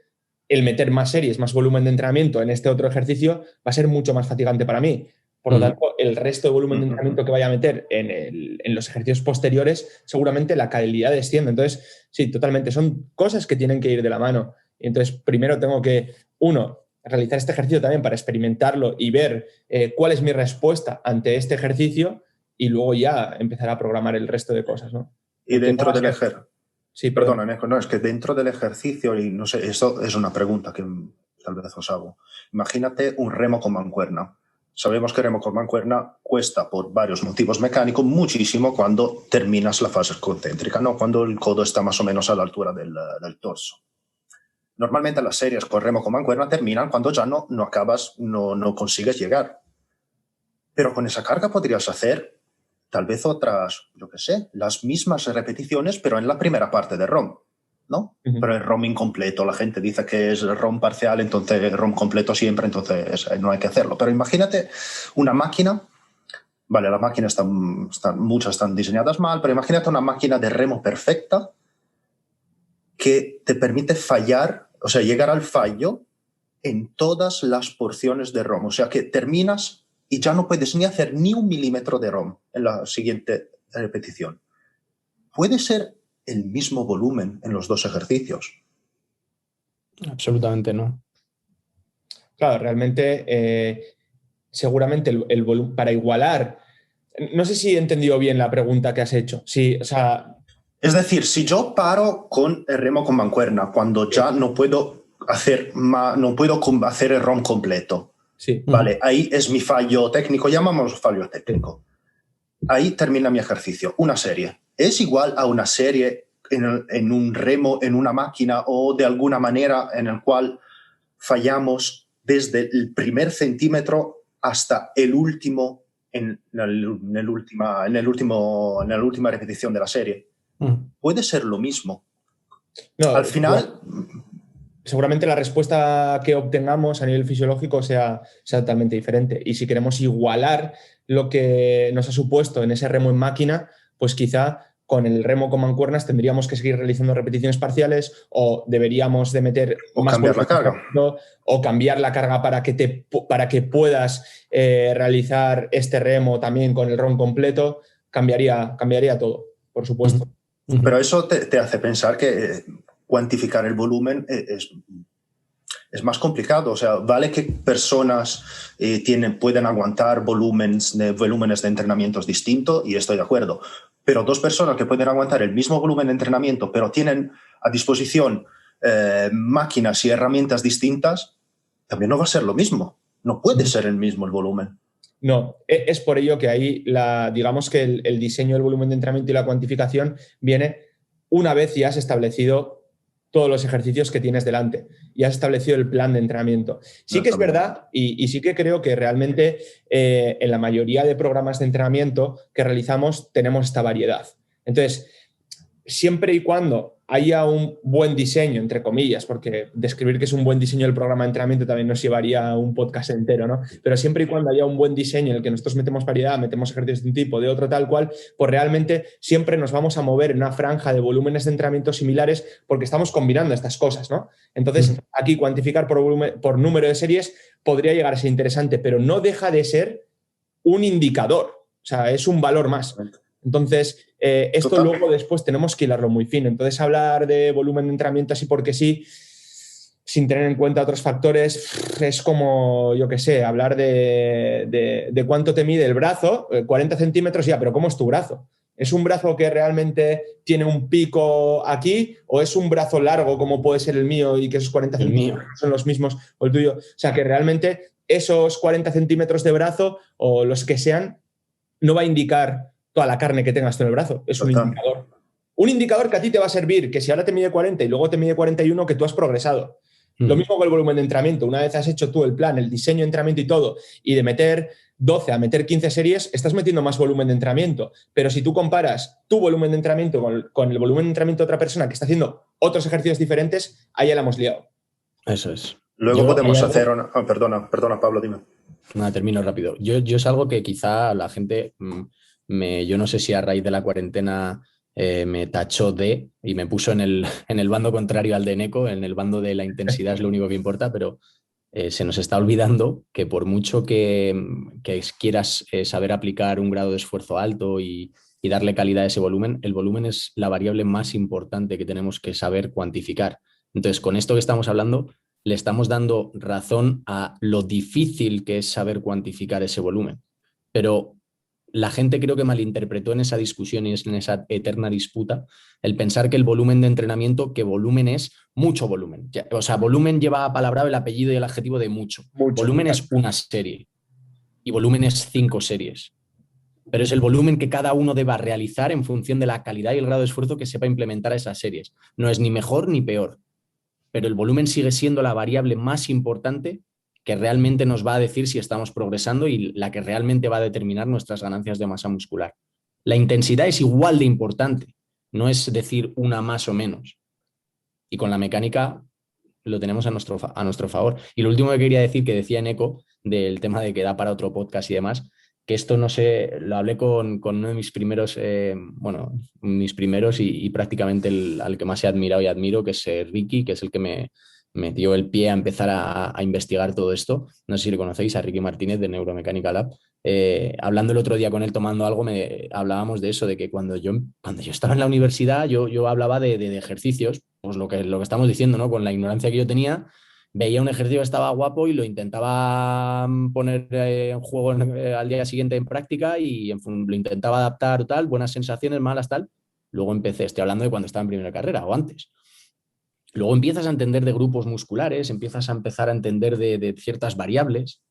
el meter más series, más volumen de entrenamiento en este otro ejercicio va a ser mucho más fatigante para mí. Por lo tanto, el resto de volumen de entrenamiento que vaya a meter en los ejercicios posteriores, seguramente la calidad desciende. Entonces, sí, totalmente, son cosas que tienen que ir de la mano. Y entonces, primero tengo que, uno, realizar este ejercicio también para experimentarlo y ver cuál es mi respuesta ante este ejercicio y luego ya empezar a programar el resto de cosas, ¿no? Y Porque dentro no del ser... ejercicio. Sí, Perdona, Neco, no, es que dentro del ejercicio, y no sé, esto es una pregunta que tal vez os hago. Imagínate un remo con mancuerna. Sabemos que remo con mancuerna cuesta, por varios motivos mecánicos, muchísimo cuando terminas la fase concéntrica, ¿no? Cuando el codo está más o menos a la altura del torso. Normalmente las series con remo con mancuerna terminan cuando ya no acabas, no consigues llegar. Pero con esa carga podrías hacer tal vez otras, yo qué sé, las mismas repeticiones, pero en la primera parte de ROM, ¿no? Pero el ROM incompleto, la gente dice que es ROM parcial, entonces ROM completo siempre, entonces no hay que hacerlo. Pero imagínate una máquina, vale, las máquinas muchas están diseñadas mal, pero imagínate una máquina de remo perfecta que te permite fallar, o sea, llegar al fallo en todas las porciones de ROM. O sea que terminas y ya no puedes ni hacer ni 1 milímetro de ROM en la siguiente repetición. ¿Puede ser el mismo volumen en los dos ejercicios? Absolutamente no. Claro, realmente, seguramente el volumen, para igualar, no sé si he entendido bien la pregunta que has hecho. Sí, o sea, es decir, si yo paro con el remo con mancuerna, cuando ya no puedo hacer el ROM completo, sí. Vale, ahí es mi fallo técnico, llamámoslo fallo técnico. Ahí termina mi ejercicio, una serie. ¿Es igual a una serie en un remo, en una máquina o de alguna manera en el cual fallamos desde el primer centímetro hasta el último en la última repetición de la serie? Puede ser lo mismo. No, Al final... seguramente la respuesta que obtengamos a nivel fisiológico sea totalmente diferente. Y si queremos igualar lo que nos ha supuesto en ese remo en máquina, pues quizá con el remo con mancuernas tendríamos que seguir realizando repeticiones parciales o deberíamos de meter o más cambiar la carga. O cambiar la carga para que puedas realizar este remo también con el ROM completo. Cambiaría todo, por supuesto. Pero eso te hace pensar que cuantificar el volumen es más complicado. O sea, vale que personas pueden aguantar volúmenes de entrenamientos distintos, y estoy de acuerdo, pero dos personas que pueden aguantar el mismo volumen de entrenamiento, pero tienen a disposición máquinas y herramientas distintas, también no va a ser lo mismo. No puede ser el mismo el volumen. No, es por ello que ahí digamos que el diseño del volumen de entrenamiento y la cuantificación viene una vez ya has establecido todos los ejercicios que tienes delante y has establecido el plan de entrenamiento. Sí que es verdad y sí que creo que realmente en la mayoría de programas de entrenamiento que realizamos tenemos esta variedad. Entonces, siempre y cuando haya un buen diseño, entre comillas, porque describir que es un buen diseño del programa de entrenamiento también nos llevaría un podcast entero, ¿no? Pero siempre y cuando haya un buen diseño en el que nosotros metemos variedad, metemos ejercicios de un tipo, de otro, tal cual, pues realmente siempre nos vamos a mover en una franja de volúmenes de entrenamiento similares porque estamos combinando estas cosas, ¿no? Entonces, aquí cuantificar por número de series podría llegar a ser interesante, pero no deja de ser un indicador, o sea, es un valor más. Entonces, esto Total. luego después tenemos que hilarlo muy fino. Entonces, hablar de volumen de entrenamiento así porque sí, sin tener en cuenta otros factores, es como, yo qué sé, hablar de cuánto te mide el brazo, 40 centímetros, ya, pero ¿cómo es tu brazo? ¿Es un brazo que realmente tiene un pico aquí o es un brazo largo como puede ser el mío y que esos 40 centímetros son los mismos o el tuyo? O sea, que realmente esos 40 centímetros de brazo o los que sean no va a indicar toda la carne que tengas tú en el brazo. Es un indicador. Un indicador que a ti te va a servir, que si ahora te mide 40 y luego te mide 41, que tú has progresado. Lo mismo con el volumen de entrenamiento. Una vez has hecho tú el plan, el diseño de entrenamiento y todo, y de meter 12 a meter 15 series, estás metiendo más volumen de entrenamiento. Pero si tú comparas tu volumen de entrenamiento con el volumen de entrenamiento de otra persona que está haciendo otros ejercicios diferentes, ahí ya la hemos liado. Eso es. Luego podemos hacer... Perdona, Pablo, dime. Nada, termino rápido. Yo es algo que quizá la gente, yo no sé si a raíz de la cuarentena me tachó y me puso en el bando contrario al de Eneco, en el bando de la intensidad es lo único que importa, pero se nos está olvidando que por mucho que quieras saber aplicar un grado de esfuerzo alto y darle calidad a ese volumen, el volumen es la variable más importante que tenemos que saber cuantificar. Entonces, con esto que estamos hablando, le estamos dando razón a lo difícil que es saber cuantificar ese volumen. Pero la gente creo que malinterpretó en esa discusión y en esa eterna disputa el pensar que el volumen de entrenamiento, que volumen es mucho volumen. O sea, volumen lleva apalabrado el apellido y el adjetivo de mucho. Volumen es una serie y volumen es 5 series. Pero es el volumen que cada uno deba realizar en función de la calidad y el grado de esfuerzo que sepa implementar a esas series. No es ni mejor ni peor, pero el volumen sigue siendo la variable más importante que realmente nos va a decir si estamos progresando y la que realmente va a determinar nuestras ganancias de masa muscular. La intensidad es igual de importante, no es decir una más o menos. Y con la mecánica lo tenemos a nuestro favor. Y lo último que quería decir, que decía Eneco, del tema de que da para otro podcast y demás, que esto no sé, lo hablé con uno de mis primeros, mis primeros y prácticamente al que más he admirado y admiro, que es Ricky, que es el que me dio el pie a empezar a investigar todo esto. No sé si le conocéis, a Ricky Martínez de Neuromechanical Lab. Hablando el otro día con él, tomando algo, hablábamos de eso, de que cuando yo estaba en la universidad, yo hablaba de ejercicios, pues lo que estamos diciendo, ¿no? Con la ignorancia que yo tenía, veía un ejercicio que estaba guapo y lo intentaba poner en juego al día siguiente en práctica y lo intentaba adaptar, tal, buenas sensaciones, malas, tal. Luego empecé, estoy hablando de cuando estaba en primera carrera o antes. Luego empiezas a entender de grupos musculares, empiezas a empezar a entender de ciertas variables,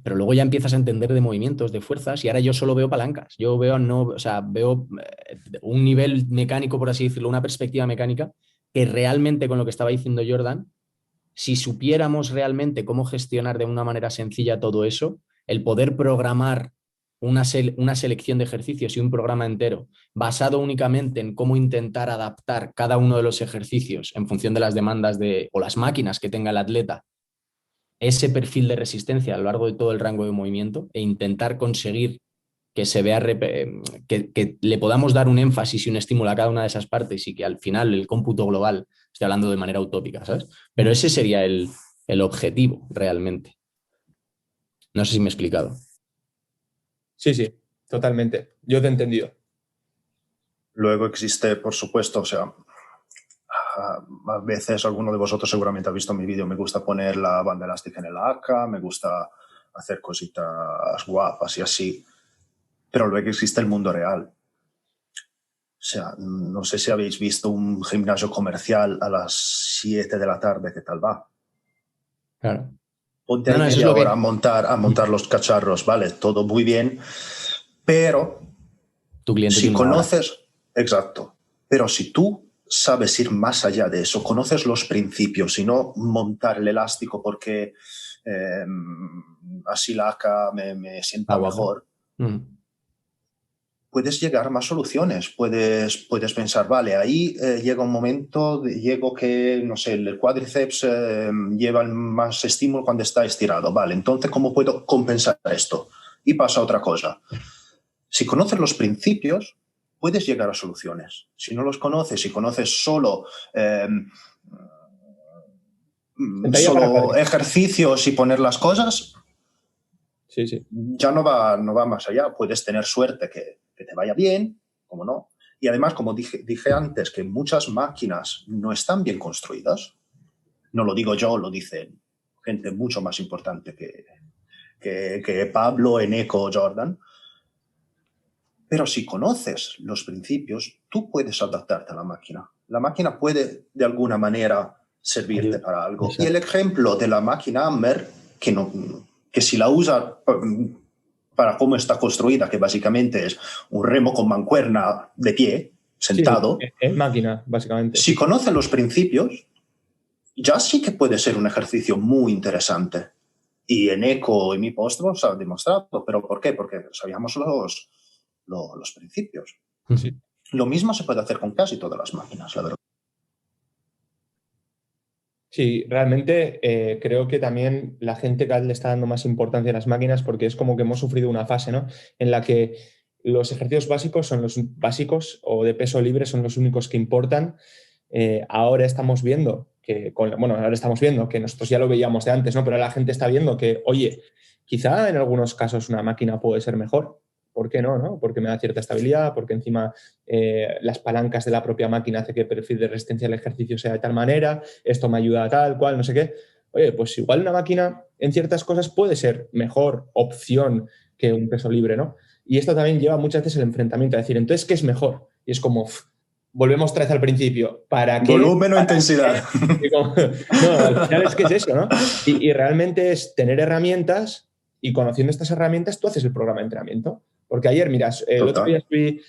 pero luego ya empiezas a entender de movimientos, de fuerzas, y ahora yo solo veo palancas. Yo veo, no, o sea, veo un nivel mecánico, por así decirlo, una perspectiva mecánica, que realmente con lo que estaba diciendo Jordan, si supiéramos realmente cómo gestionar de una manera sencilla todo eso, el poder programar una selección de ejercicios y un programa entero basado únicamente en cómo intentar adaptar cada uno de los ejercicios en función de las demandas o las máquinas que tenga el atleta, ese perfil de resistencia a lo largo de todo el rango de movimiento e intentar conseguir que se vea, que le podamos dar un énfasis y un estímulo a cada una de esas partes y que al final el cómputo global esté hablando de manera utópica, ¿sabes? Pero ese sería el objetivo realmente. No sé si me he explicado. Sí, sí, totalmente. Yo te he entendido. Luego existe, por supuesto, o sea, a veces alguno de vosotros seguramente ha visto mi vídeo, me gusta poner la banda elástica en el AK, me gusta hacer cositas guapas y así, pero luego existe el mundo real. O sea, no sé si habéis visto un gimnasio comercial a las 7 de la tarde, ¿qué tal va? Claro. Ponte ahí media hora a montar los cacharros, vale, todo muy bien, pero tu cliente si conoces, exacto, pero si tú sabes ir más allá de eso, conoces los principios y no montar el elástico porque así la AK me sienta mejor, puedes llegar a más soluciones. Puedes pensar, vale, ahí llega un momento, llego que, no sé, el cuádriceps lleva más estímulo cuando está estirado. Vale, entonces, ¿cómo puedo compensar esto? Y pasa otra cosa. Si conoces los principios, puedes llegar a soluciones. Si no los conoces, si conoces solo ejercicios y poner las cosas, sí, sí, ya no va más allá. Puedes tener suerte que te vaya bien, como no. Y además, como dije antes, que muchas máquinas no están bien construidas. No lo digo yo, lo dicen gente mucho más importante que Pablo, Eneco o Jordan. Pero si conoces los principios, tú puedes adaptarte a la máquina. La máquina puede, de alguna manera, servirte para algo. Exacto. Y el ejemplo de la máquina Hammer, que si la usa para cómo está construida, que básicamente es un remo con mancuerna de pie, sentado. Sí, es máquina, básicamente. Si conoces los principios, ya sí que puede ser un ejercicio muy interesante. Y en Eco y mi post se ha demostrado. ¿Pero por qué? Porque sabíamos los principios. Sí. Lo mismo se puede hacer con casi todas las máquinas, la verdad. Sí, realmente creo que también la gente cada vez le está dando más importancia a las máquinas porque es como que hemos sufrido una fase, ¿no?, en la que los ejercicios básicos son los básicos o de peso libre son los únicos que importan. Ahora estamos viendo que nosotros ya lo veíamos de antes, ¿no?, pero la gente está viendo que, oye, quizá en algunos casos una máquina puede ser mejor. ¿Por qué no? Porque me da cierta estabilidad, porque encima las palancas de la propia máquina hace que el perfil de resistencia al ejercicio sea de tal manera, esto me ayuda a tal cual, no sé qué. Oye, pues igual una máquina en ciertas cosas puede ser mejor opción que un peso libre, ¿no? Y esto también lleva muchas veces el enfrentamiento a decir, entonces, ¿qué es mejor? Y es como, volvemos otra vez al principio. ¿Para qué? Volumen o intensidad. No, al final es que es eso, ¿no? Y realmente es tener herramientas y conociendo estas herramientas tú haces el programa de entrenamiento. Porque ayer, miras, el otro día subí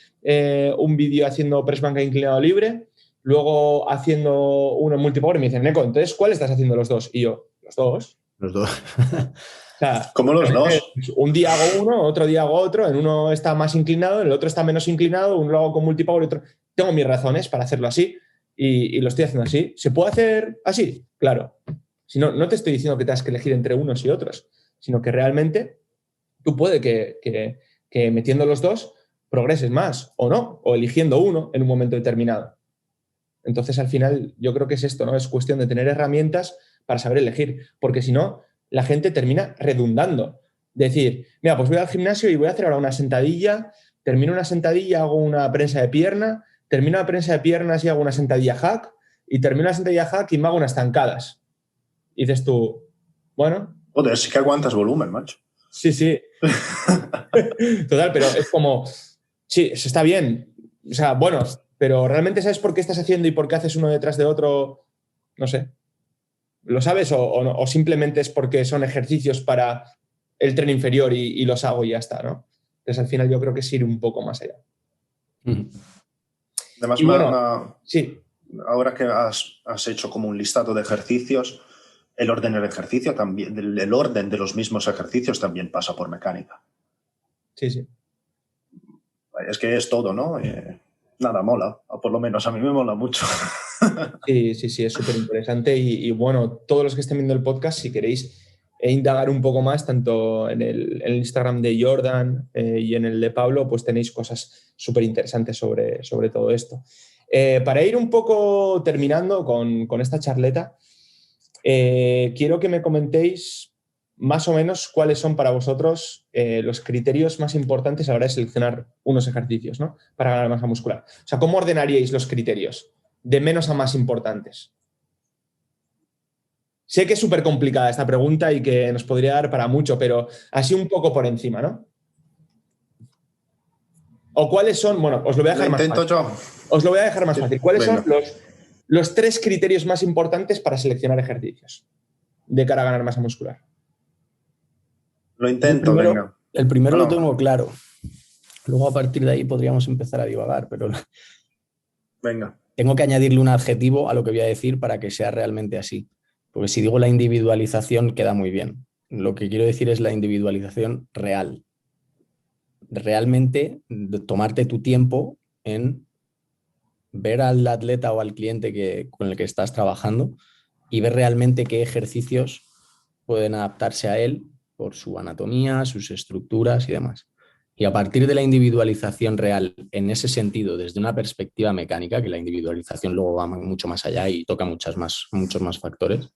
un vídeo haciendo press banca inclinado libre, luego haciendo uno en multipower y me dicen, Neco, entonces, ¿cuál estás haciendo los dos? Y yo, los dos. Los dos. O sea, ¿cómo los dos? Un día hago uno, otro día hago otro, en uno está más inclinado, en el otro está menos inclinado, uno lo hago con multipower y otro. Tengo mis razones para hacerlo así y lo estoy haciendo así. ¿Se puede hacer así? Claro. Si no, no te estoy diciendo que tengas que elegir entre unos y otros, sino que realmente tú puedes que metiendo los dos progreses más o no, o eligiendo uno en un momento determinado. Entonces, al final, yo creo que es esto, ¿no? Es cuestión de tener herramientas para saber elegir, porque si no, la gente termina redundando. Decir, mira, pues voy al gimnasio y voy a hacer ahora una sentadilla, termino una sentadilla, hago una prensa de pierna, termino la prensa de piernas y hago una sentadilla hack, y termino la sentadilla hack y me hago unas zancadas. Y dices tú, bueno... Joder, sí que aguantas volumen, macho. Sí, sí. Total, pero es como, sí, eso está bien. O sea, bueno, pero ¿realmente sabes por qué estás haciendo y por qué haces uno detrás de otro? No sé. ¿Lo sabes o simplemente es porque son ejercicios para el tren inferior y los hago y ya está, ¿no? Entonces, al final yo creo que es ir un poco más allá. Además, Y bueno, sí. Ahora que has hecho como un listado de ejercicios, el orden del ejercicio también, el orden de los mismos ejercicios también pasa por mecánica. Sí, sí. Es que es todo, ¿no? Nada, mola. O por lo menos a mí me mola mucho. Sí, sí, sí, es súper interesante. Y bueno, todos los que estén viendo el podcast, si queréis indagar un poco más, tanto en el Instagram de Jordan y en el de Pablo, pues tenéis cosas súper interesantes sobre todo esto. Para ir un poco terminando con esta charleta, quiero que me comentéis más o menos cuáles son para vosotros los criterios más importantes a la hora de seleccionar unos ejercicios, ¿no? Para ganar masa muscular. O sea, ¿cómo ordenaríais los criterios de menos a más importantes? Sé que es súper complicada esta pregunta y que nos podría dar para mucho, pero así un poco por encima, ¿no? ¿O cuáles son? Bueno, os lo voy a dejar más fácil. Os lo voy a dejar más fácil. ¿Cuáles son los 3 criterios más importantes para seleccionar ejercicios de cara a ganar masa muscular? Lo intento, venga. El primero lo tengo claro. Luego a partir de ahí podríamos empezar a divagar, pero venga. Tengo que añadirle un adjetivo a lo que voy a decir para que sea realmente así. Porque si digo la individualización queda muy bien. Lo que quiero decir es la individualización real. Realmente tomarte tu tiempo en ver al atleta o al cliente con el que estás trabajando y ver realmente qué ejercicios pueden adaptarse a él por su anatomía, sus estructuras y demás. Y a partir de la individualización real, en ese sentido, desde una perspectiva mecánica, que la individualización luego va mucho más allá y toca muchos más factores,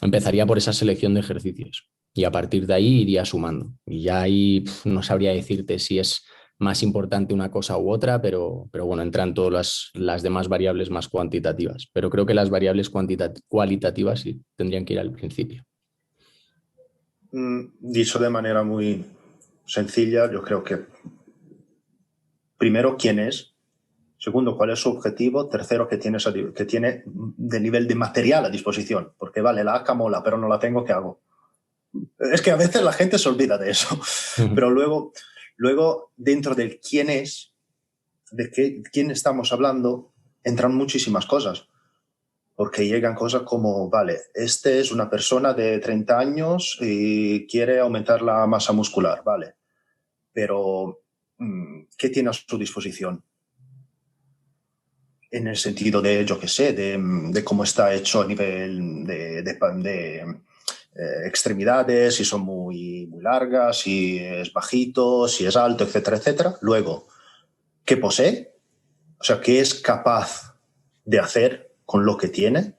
empezaría por esa selección de ejercicios. Y a partir de ahí iría sumando. Y ya ahí no sabría decirte si es más importante una cosa u otra, pero bueno, entran todas las demás variables más cuantitativas. Pero creo que las variables cualitativas sí tendrían que ir al principio. Dicho de manera muy sencilla, yo creo que primero, ¿quién es? Segundo, ¿cuál es su objetivo? Tercero, ¿qué tiene de nivel de material a disposición? Porque vale, la AK mola, pero no la tengo, ¿qué hago? Es que a veces la gente se olvida de eso. Pero luego, dentro del quién es, de quién estamos hablando, entran muchísimas cosas. Porque llegan cosas como, vale, este es una persona de 30 años y quiere aumentar la masa muscular, vale. Pero, ¿qué tiene a su disposición? En el sentido de, yo qué sé, de cómo está hecho a nivel de extremidades, si son muy, muy largas, si es bajito, si es alto, etcétera, etcétera. Luego, ¿qué posee? O sea, ¿qué es capaz de hacer con lo que tiene?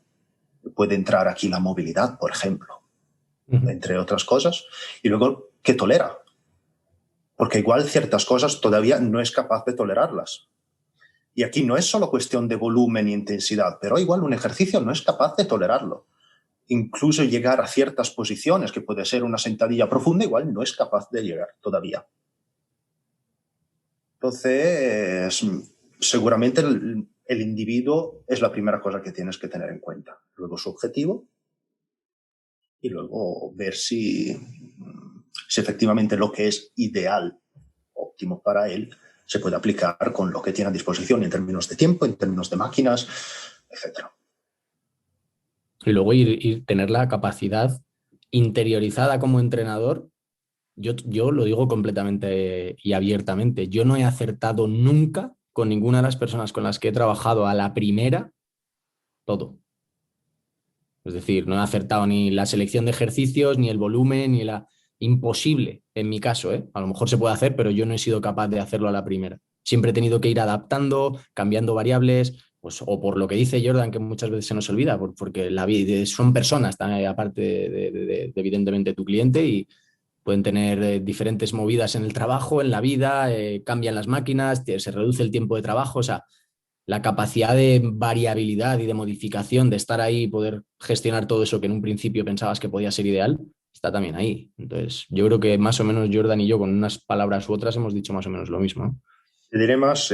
Puede entrar aquí la movilidad, por ejemplo, entre otras cosas. Y luego, ¿qué tolera? Porque igual ciertas cosas todavía no es capaz de tolerarlas. Y aquí no es solo cuestión de volumen e intensidad, pero igual un ejercicio no es capaz de tolerarlo. Incluso llegar a ciertas posiciones, que puede ser una sentadilla profunda, igual no es capaz de llegar todavía. Entonces, seguramente el individuo es la primera cosa que tienes que tener en cuenta. Luego su objetivo y luego ver si efectivamente lo que es ideal, óptimo para él, se puede aplicar con lo que tiene a disposición en términos de tiempo, en términos de máquinas, etc. Y luego tener la capacidad interiorizada como entrenador. Yo lo digo completamente y abiertamente. Yo no he acertado nunca con ninguna de las personas con las que he trabajado a la primera todo. Es decir, no he acertado ni la selección de ejercicios, ni el volumen, ni la... Imposible, en mi caso, ¿eh? A lo mejor se puede hacer, pero yo no he sido capaz de hacerlo a la primera. Siempre he tenido que ir adaptando, cambiando variables, pues, o por lo que dice Jordan, que muchas veces se nos olvida, porque la vida son personas, aparte evidentemente tu cliente, y pueden tener diferentes movidas en el trabajo, en la vida, cambian las máquinas, se reduce el tiempo de trabajo, o sea, la capacidad de variabilidad y de modificación, de estar ahí y poder gestionar todo eso que en un principio pensabas que podía ser ideal, está también ahí. Entonces, yo creo que más o menos Jordan y yo, con unas palabras u otras, hemos dicho más o menos lo mismo, ¿no? Te diré más,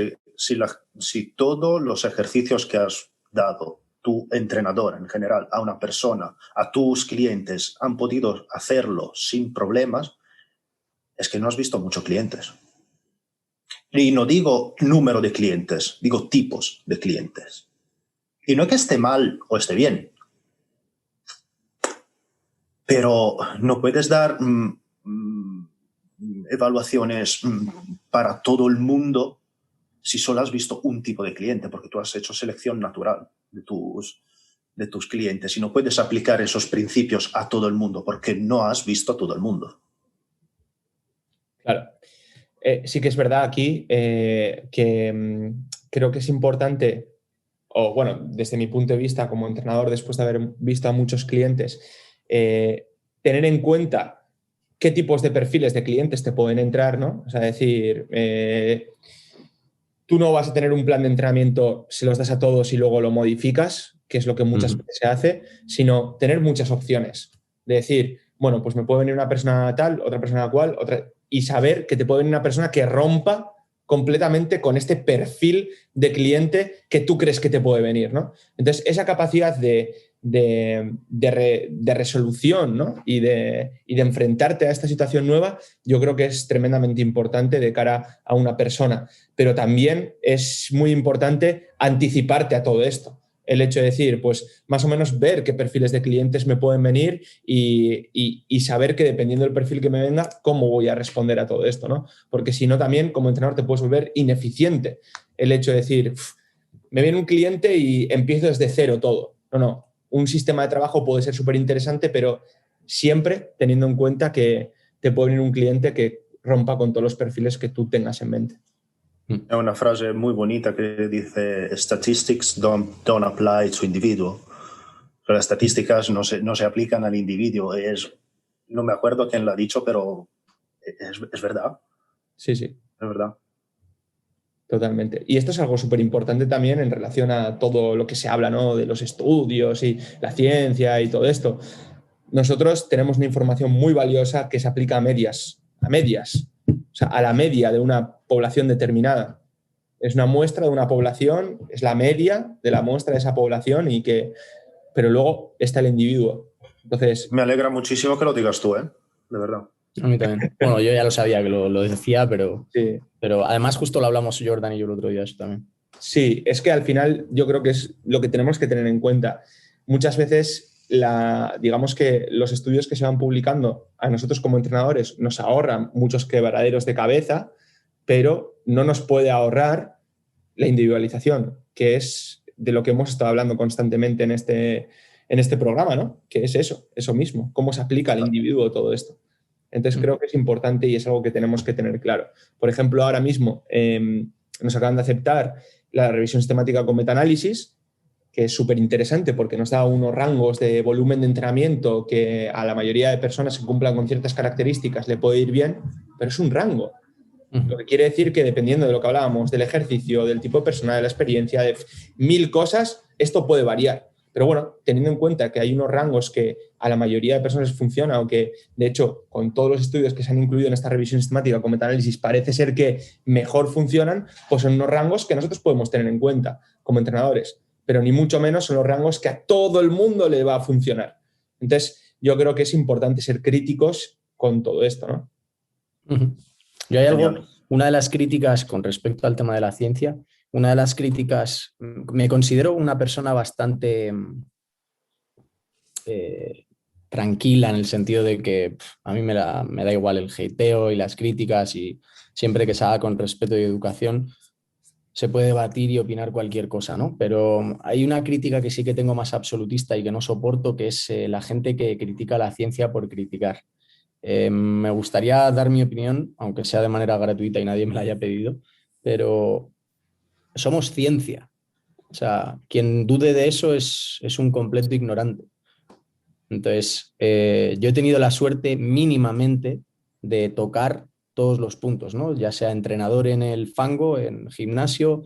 si todos los ejercicios que has dado tu entrenador en general a una persona, a tus clientes, han podido hacerlo sin problemas, es que no has visto muchos clientes. Y no digo número de clientes, digo tipos de clientes. Y no es que esté mal o esté bien, pero no puedes dar evaluaciones para todo el mundo si solo has visto un tipo de cliente, porque tú has hecho selección natural de tus clientes y no puedes aplicar esos principios a todo el mundo porque no has visto a todo el mundo. Claro. Sí que es verdad aquí que creo que es importante, o bueno, desde mi punto de vista como entrenador, después de haber visto a muchos clientes, tener en cuenta qué tipos de perfiles de clientes te pueden entrar, ¿no? O sea, decir, tú no vas a tener un plan de entrenamiento, se los das a todos y luego lo modificas, que es lo que muchas veces se hace, sino tener muchas opciones. De decir, bueno, pues me puede venir una persona tal, otra persona cual, otra, y saber que te puede venir una persona que rompa completamente con este perfil de cliente que tú crees que te puede venir, ¿no? Entonces, esa capacidad de resolución, ¿no? y de enfrentarte a esta situación nueva, yo creo que es tremendamente importante de cara a una persona. Pero también es muy importante anticiparte a todo esto. El hecho de decir, pues más o menos ver qué perfiles de clientes me pueden venir y saber que dependiendo del perfil que me venga, cómo voy a responder a todo esto, ¿no? Porque si no, también como entrenador te puedes volver ineficiente. El hecho de decir, me viene un cliente y empiezo desde cero todo. No, no. Un sistema de trabajo puede ser súper interesante, pero siempre teniendo en cuenta que te puede venir un cliente que rompa con todos los perfiles que tú tengas en mente. È una frase muy bonita que dice statistics don't apply to individual. Las estadísticas no se aplican al individuo. No me acuerdo quién lo ha dicho, pero es verdad. Sí, sí. Es verdad. Totalmente. Y esto es algo súper importante también en relación a todo lo que se habla, ¿no? De los estudios y la ciencia y todo esto. Nosotros tenemos una información muy valiosa que se aplica a medias, o sea, a la media de una población determinada. Es una muestra de una población, es la media de la muestra de esa población pero luego está el individuo. Entonces, me alegra muchísimo que lo digas tú, de verdad. A mí también. Bueno, yo ya lo sabía que lo decía, sí. pero además justo lo hablamos Jordan y yo el otro día eso también. Sí, es que al final yo creo que es lo que tenemos que tener en cuenta. Muchas veces, digamos que los estudios que se van publicando a nosotros como entrenadores nos ahorran muchos quebraderos de cabeza, pero no nos puede ahorrar la individualización, que es de lo que hemos estado hablando constantemente en este programa, ¿no? Que es eso mismo, cómo se aplica al individuo todo esto. Entonces creo que es importante y es algo que tenemos que tener claro. Por ejemplo, ahora mismo nos acaban de aceptar la revisión sistemática con metaanálisis, que es súper interesante porque nos da unos rangos de volumen de entrenamiento que a la mayoría de personas que cumplan con ciertas características le puede ir bien, pero es un rango. Lo que quiere decir que dependiendo de lo que hablábamos, del ejercicio, del tipo de persona, de la experiencia, de 1000 cosas, esto puede variar. Pero bueno, teniendo en cuenta que hay unos rangos que a la mayoría de personas funciona o que, de hecho, con todos los estudios que se han incluido en esta revisión sistemática con metaanálisis parece ser que mejor funcionan, pues son unos rangos que nosotros podemos tener en cuenta como entrenadores. Pero ni mucho menos son los rangos que a todo el mundo le va a funcionar. Entonces, yo creo que es importante ser críticos con todo esto, ¿no? Yo hay algo, una de las críticas con respecto al tema de la ciencia, una de las críticas, me considero una persona bastante tranquila en el sentido de que a mí me da igual el hateo y las críticas y siempre que se haga con respeto y educación se puede debatir y opinar cualquier cosa, ¿no? Pero hay una crítica que sí que tengo más absolutista y que no soporto, que es la gente que critica la ciencia por criticar. Me gustaría dar mi opinión, aunque sea de manera gratuita y nadie me la haya pedido, pero somos ciencia. O sea, quien dude de eso es un completo ignorante. Entonces, yo he tenido la suerte mínimamente de tocar todos los puntos, ¿no? Ya sea entrenador en el fango, en gimnasio,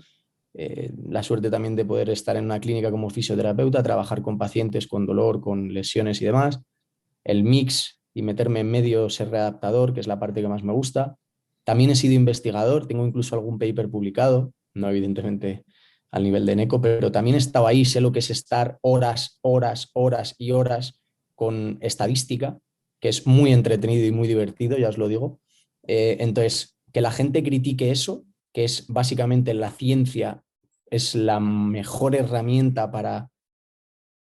la suerte también de poder estar en una clínica como fisioterapeuta, trabajar con pacientes con dolor, con lesiones y demás, el mix y meterme en medio, ser readaptador, que es la parte que más me gusta. También he sido investigador, tengo incluso algún paper publicado, no evidentemente al nivel de Neco, pero también he estado ahí, sé lo que es estar horas, horas, horas y horas con estadística, que es muy entretenido y muy divertido, ya os lo digo. Entonces, que la gente critique eso, que es básicamente la ciencia, es la mejor herramienta para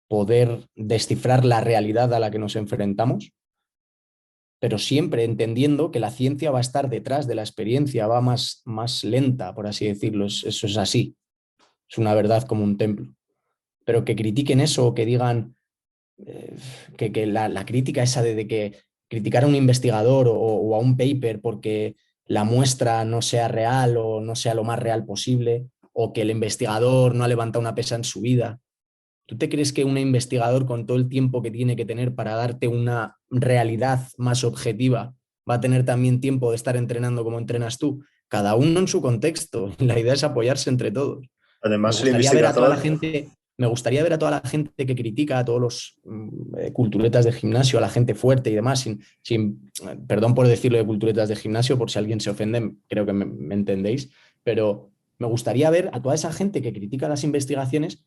poder descifrar la realidad a la que nos enfrentamos, pero siempre entendiendo que la ciencia va a estar detrás de la experiencia, va más lenta, por así decirlo. Eso es así, es una verdad como un templo. Pero que critiquen eso o que digan que la crítica esa de que criticar a un investigador o a un paper porque la muestra no sea real o no sea lo más real posible, o que el investigador no ha levantado una pesa en su vida. ¿Tú te crees que un investigador, con todo el tiempo que tiene que tener para darte una realidad más objetiva, va a tener también tiempo de estar entrenando como entrenas tú? Cada uno en su contexto. La idea es apoyarse entre todos. Me Además, el gustaría ver a toda la investigador, gente, me gustaría ver a toda la gente que critica, a todos los culturetas de gimnasio, a la gente fuerte y demás, perdón por decirlo de culturetas de gimnasio, por si alguien se ofende, creo que me entendéis, pero me gustaría ver a toda esa gente que critica las investigaciones.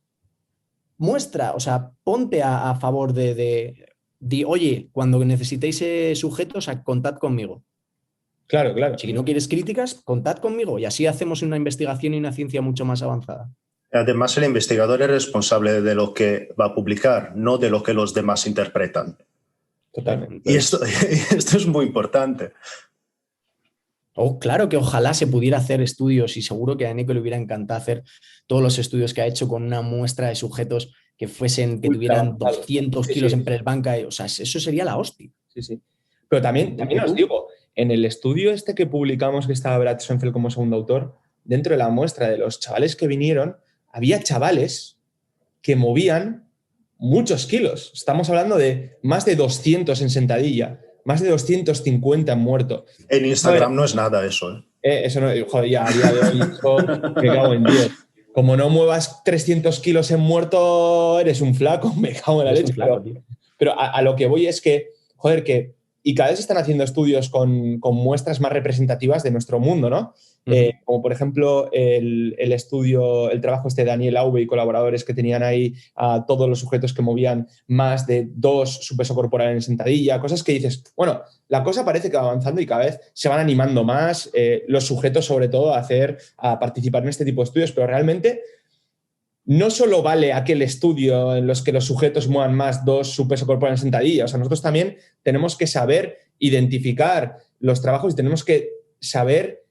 Muestra, o sea, ponte a favor oye, cuando necesitéis sujetos, contad conmigo. Claro, claro. Si no quieres críticas, contad conmigo y así hacemos una investigación y una ciencia mucho más avanzada. además, el investigador es responsable de lo que va a publicar, no de lo que los demás interpretan. Totalmente. Y esto es muy importante. Oh, claro que ojalá se pudiera hacer estudios y seguro que a Eneco le hubiera encantado hacer todos los estudios que ha hecho con una muestra de sujetos que Ultra tuvieran avanzado. 200 Sí, kilos sí, en press banca. O sea, eso sería la hostia. sí, sí. Pero también os digo, en el estudio este que publicamos, que estaba Brad Schoenfeld como segundo autor, dentro de la muestra de los chavales que vinieron, había chavales que movían muchos kilos. Estamos hablando de más de 200 en sentadilla, más de 250 en muerto. En Instagram no es nada eso. Eso no, joder, ya a día de hoy, eso me cago en 10. Como no muevas 300 kilos en muerto, eres un flaco, me cago en la leche. Flaco, pero a lo que voy es que, joder, y cada vez se están haciendo estudios con muestras más representativas de nuestro mundo, ¿no? Como por ejemplo el trabajo de Daniel Aube y colaboradores que tenían ahí a todos los sujetos que movían más de 2 su peso corporal en sentadilla, cosas que dices, bueno, la cosa parece que va avanzando y cada vez se van animando más los sujetos sobre todo a participar en este tipo de estudios, pero realmente no solo vale aquel estudio en los que los sujetos muevan más 2 su peso corporal en sentadilla, o sea, nosotros también tenemos que saber identificar los trabajos y tenemos que saber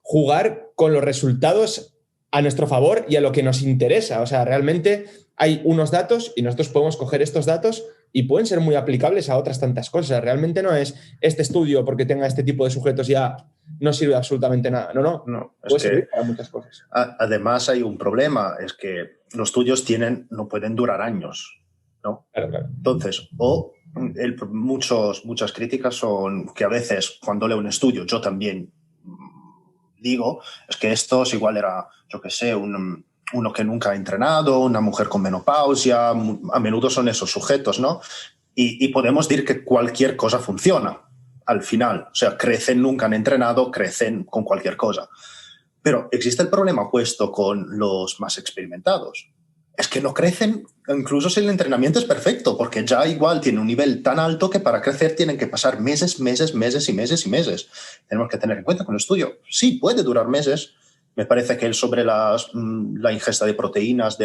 jugar con los resultados a nuestro favor y a lo que nos interesa. O sea, realmente hay unos datos y nosotros podemos coger estos datos y pueden ser muy aplicables a otras tantas cosas. Realmente no es este estudio porque tenga este tipo de sujetos ya no sirve absolutamente nada. No, puede servir para muchas cosas. Además hay un problema, es que los estudios no pueden durar años, ¿no? Claro. Entonces, muchas críticas son que a veces cuando leo un estudio, yo también digo, es que estos igual era, yo qué sé, uno que nunca ha entrenado, una mujer con menopausia, a menudo son esos sujetos, ¿no? Y podemos decir que cualquier cosa funciona al final. O sea, crecen, nunca han entrenado, crecen con cualquier cosa. Pero existe el problema opuesto con los más experimentados. Es que no crecen, incluso si el entrenamiento es perfecto, porque ya igual tiene un nivel tan alto que para crecer tienen que pasar meses. Tenemos que tener en cuenta con el estudio. Sí, puede durar meses. Me parece que sobre la ingesta de proteínas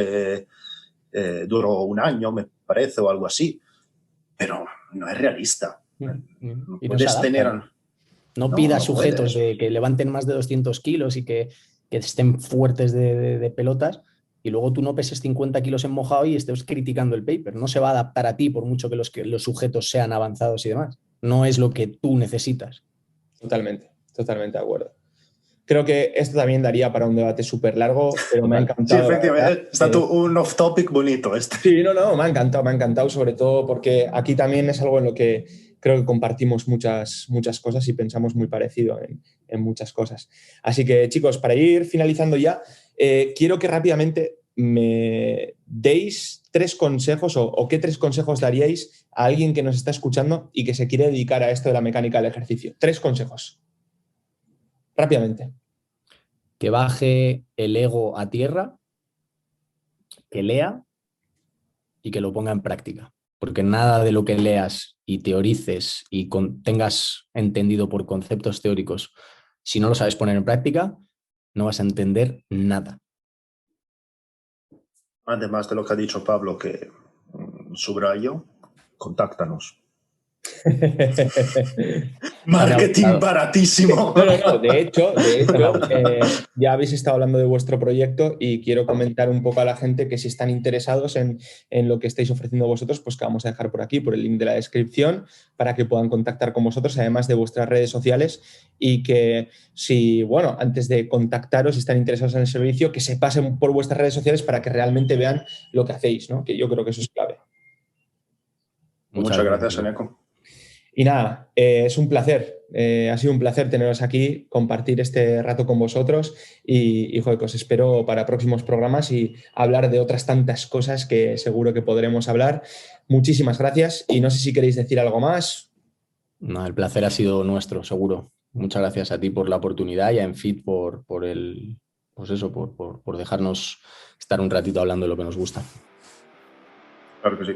duró 1 año, me parece, o algo así. Pero no es realista. No y puedes tener... No pidas sujetos de que levanten más de 200 kilos y que estén fuertes de pelotas y luego tú no peses 50 kilos en mojado y estés criticando el paper. No se va a adaptar a ti por mucho que los sujetos sean avanzados y demás. No es lo que tú necesitas. Totalmente de acuerdo. Creo que esto también daría para un debate súper largo, pero me ha encantado. Sí, efectivamente, está un off-topic bonito este. Sí, no, me ha encantado, sobre todo porque aquí también es algo en lo que creo que compartimos muchas cosas y pensamos muy parecido en muchas cosas. Así que, chicos, para ir finalizando ya, quiero que rápidamente me deis 3 consejos o qué 3 consejos daríais a alguien que nos está escuchando y que se quiere dedicar a esto de la mecánica del ejercicio. 3 consejos. Rápidamente. Que baje el ego a tierra, que lea y que lo ponga en práctica. Porque nada de lo que leas y teorices y tengas entendido por conceptos teóricos, si no lo sabes poner en práctica, no vas a entender nada. Además de lo que ha dicho Pablo, que subrayo, contáctanos. Marketing baratísimo. No. De hecho, ya habéis estado hablando de vuestro proyecto y quiero comentar un poco a la gente que si están interesados en lo que estáis ofreciendo vosotros, pues que vamos a dejar por aquí, por el link de la descripción, para que puedan contactar con vosotros, además de vuestras redes sociales, y que si, bueno, antes de contactaros, si están interesados en el servicio, que se pasen por vuestras redes sociales para que realmente vean lo que hacéis, ¿no? Que yo creo que eso es clave. Muchas gracias, Eneco. Y nada, es un placer, ha sido un placer teneros aquí, compartir este rato con vosotros y joder, os espero para próximos programas y hablar de otras tantas cosas que seguro que podremos hablar. Muchísimas gracias y no sé si queréis decir algo más. No, el placer ha sido nuestro, seguro. Muchas gracias a ti por la oportunidad y a Enfit por dejarnos estar un ratito hablando de lo que nos gusta. Claro que sí.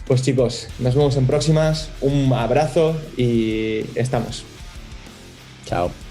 Pues chicos, nos vemos en próximas, un abrazo y estamos. Chao.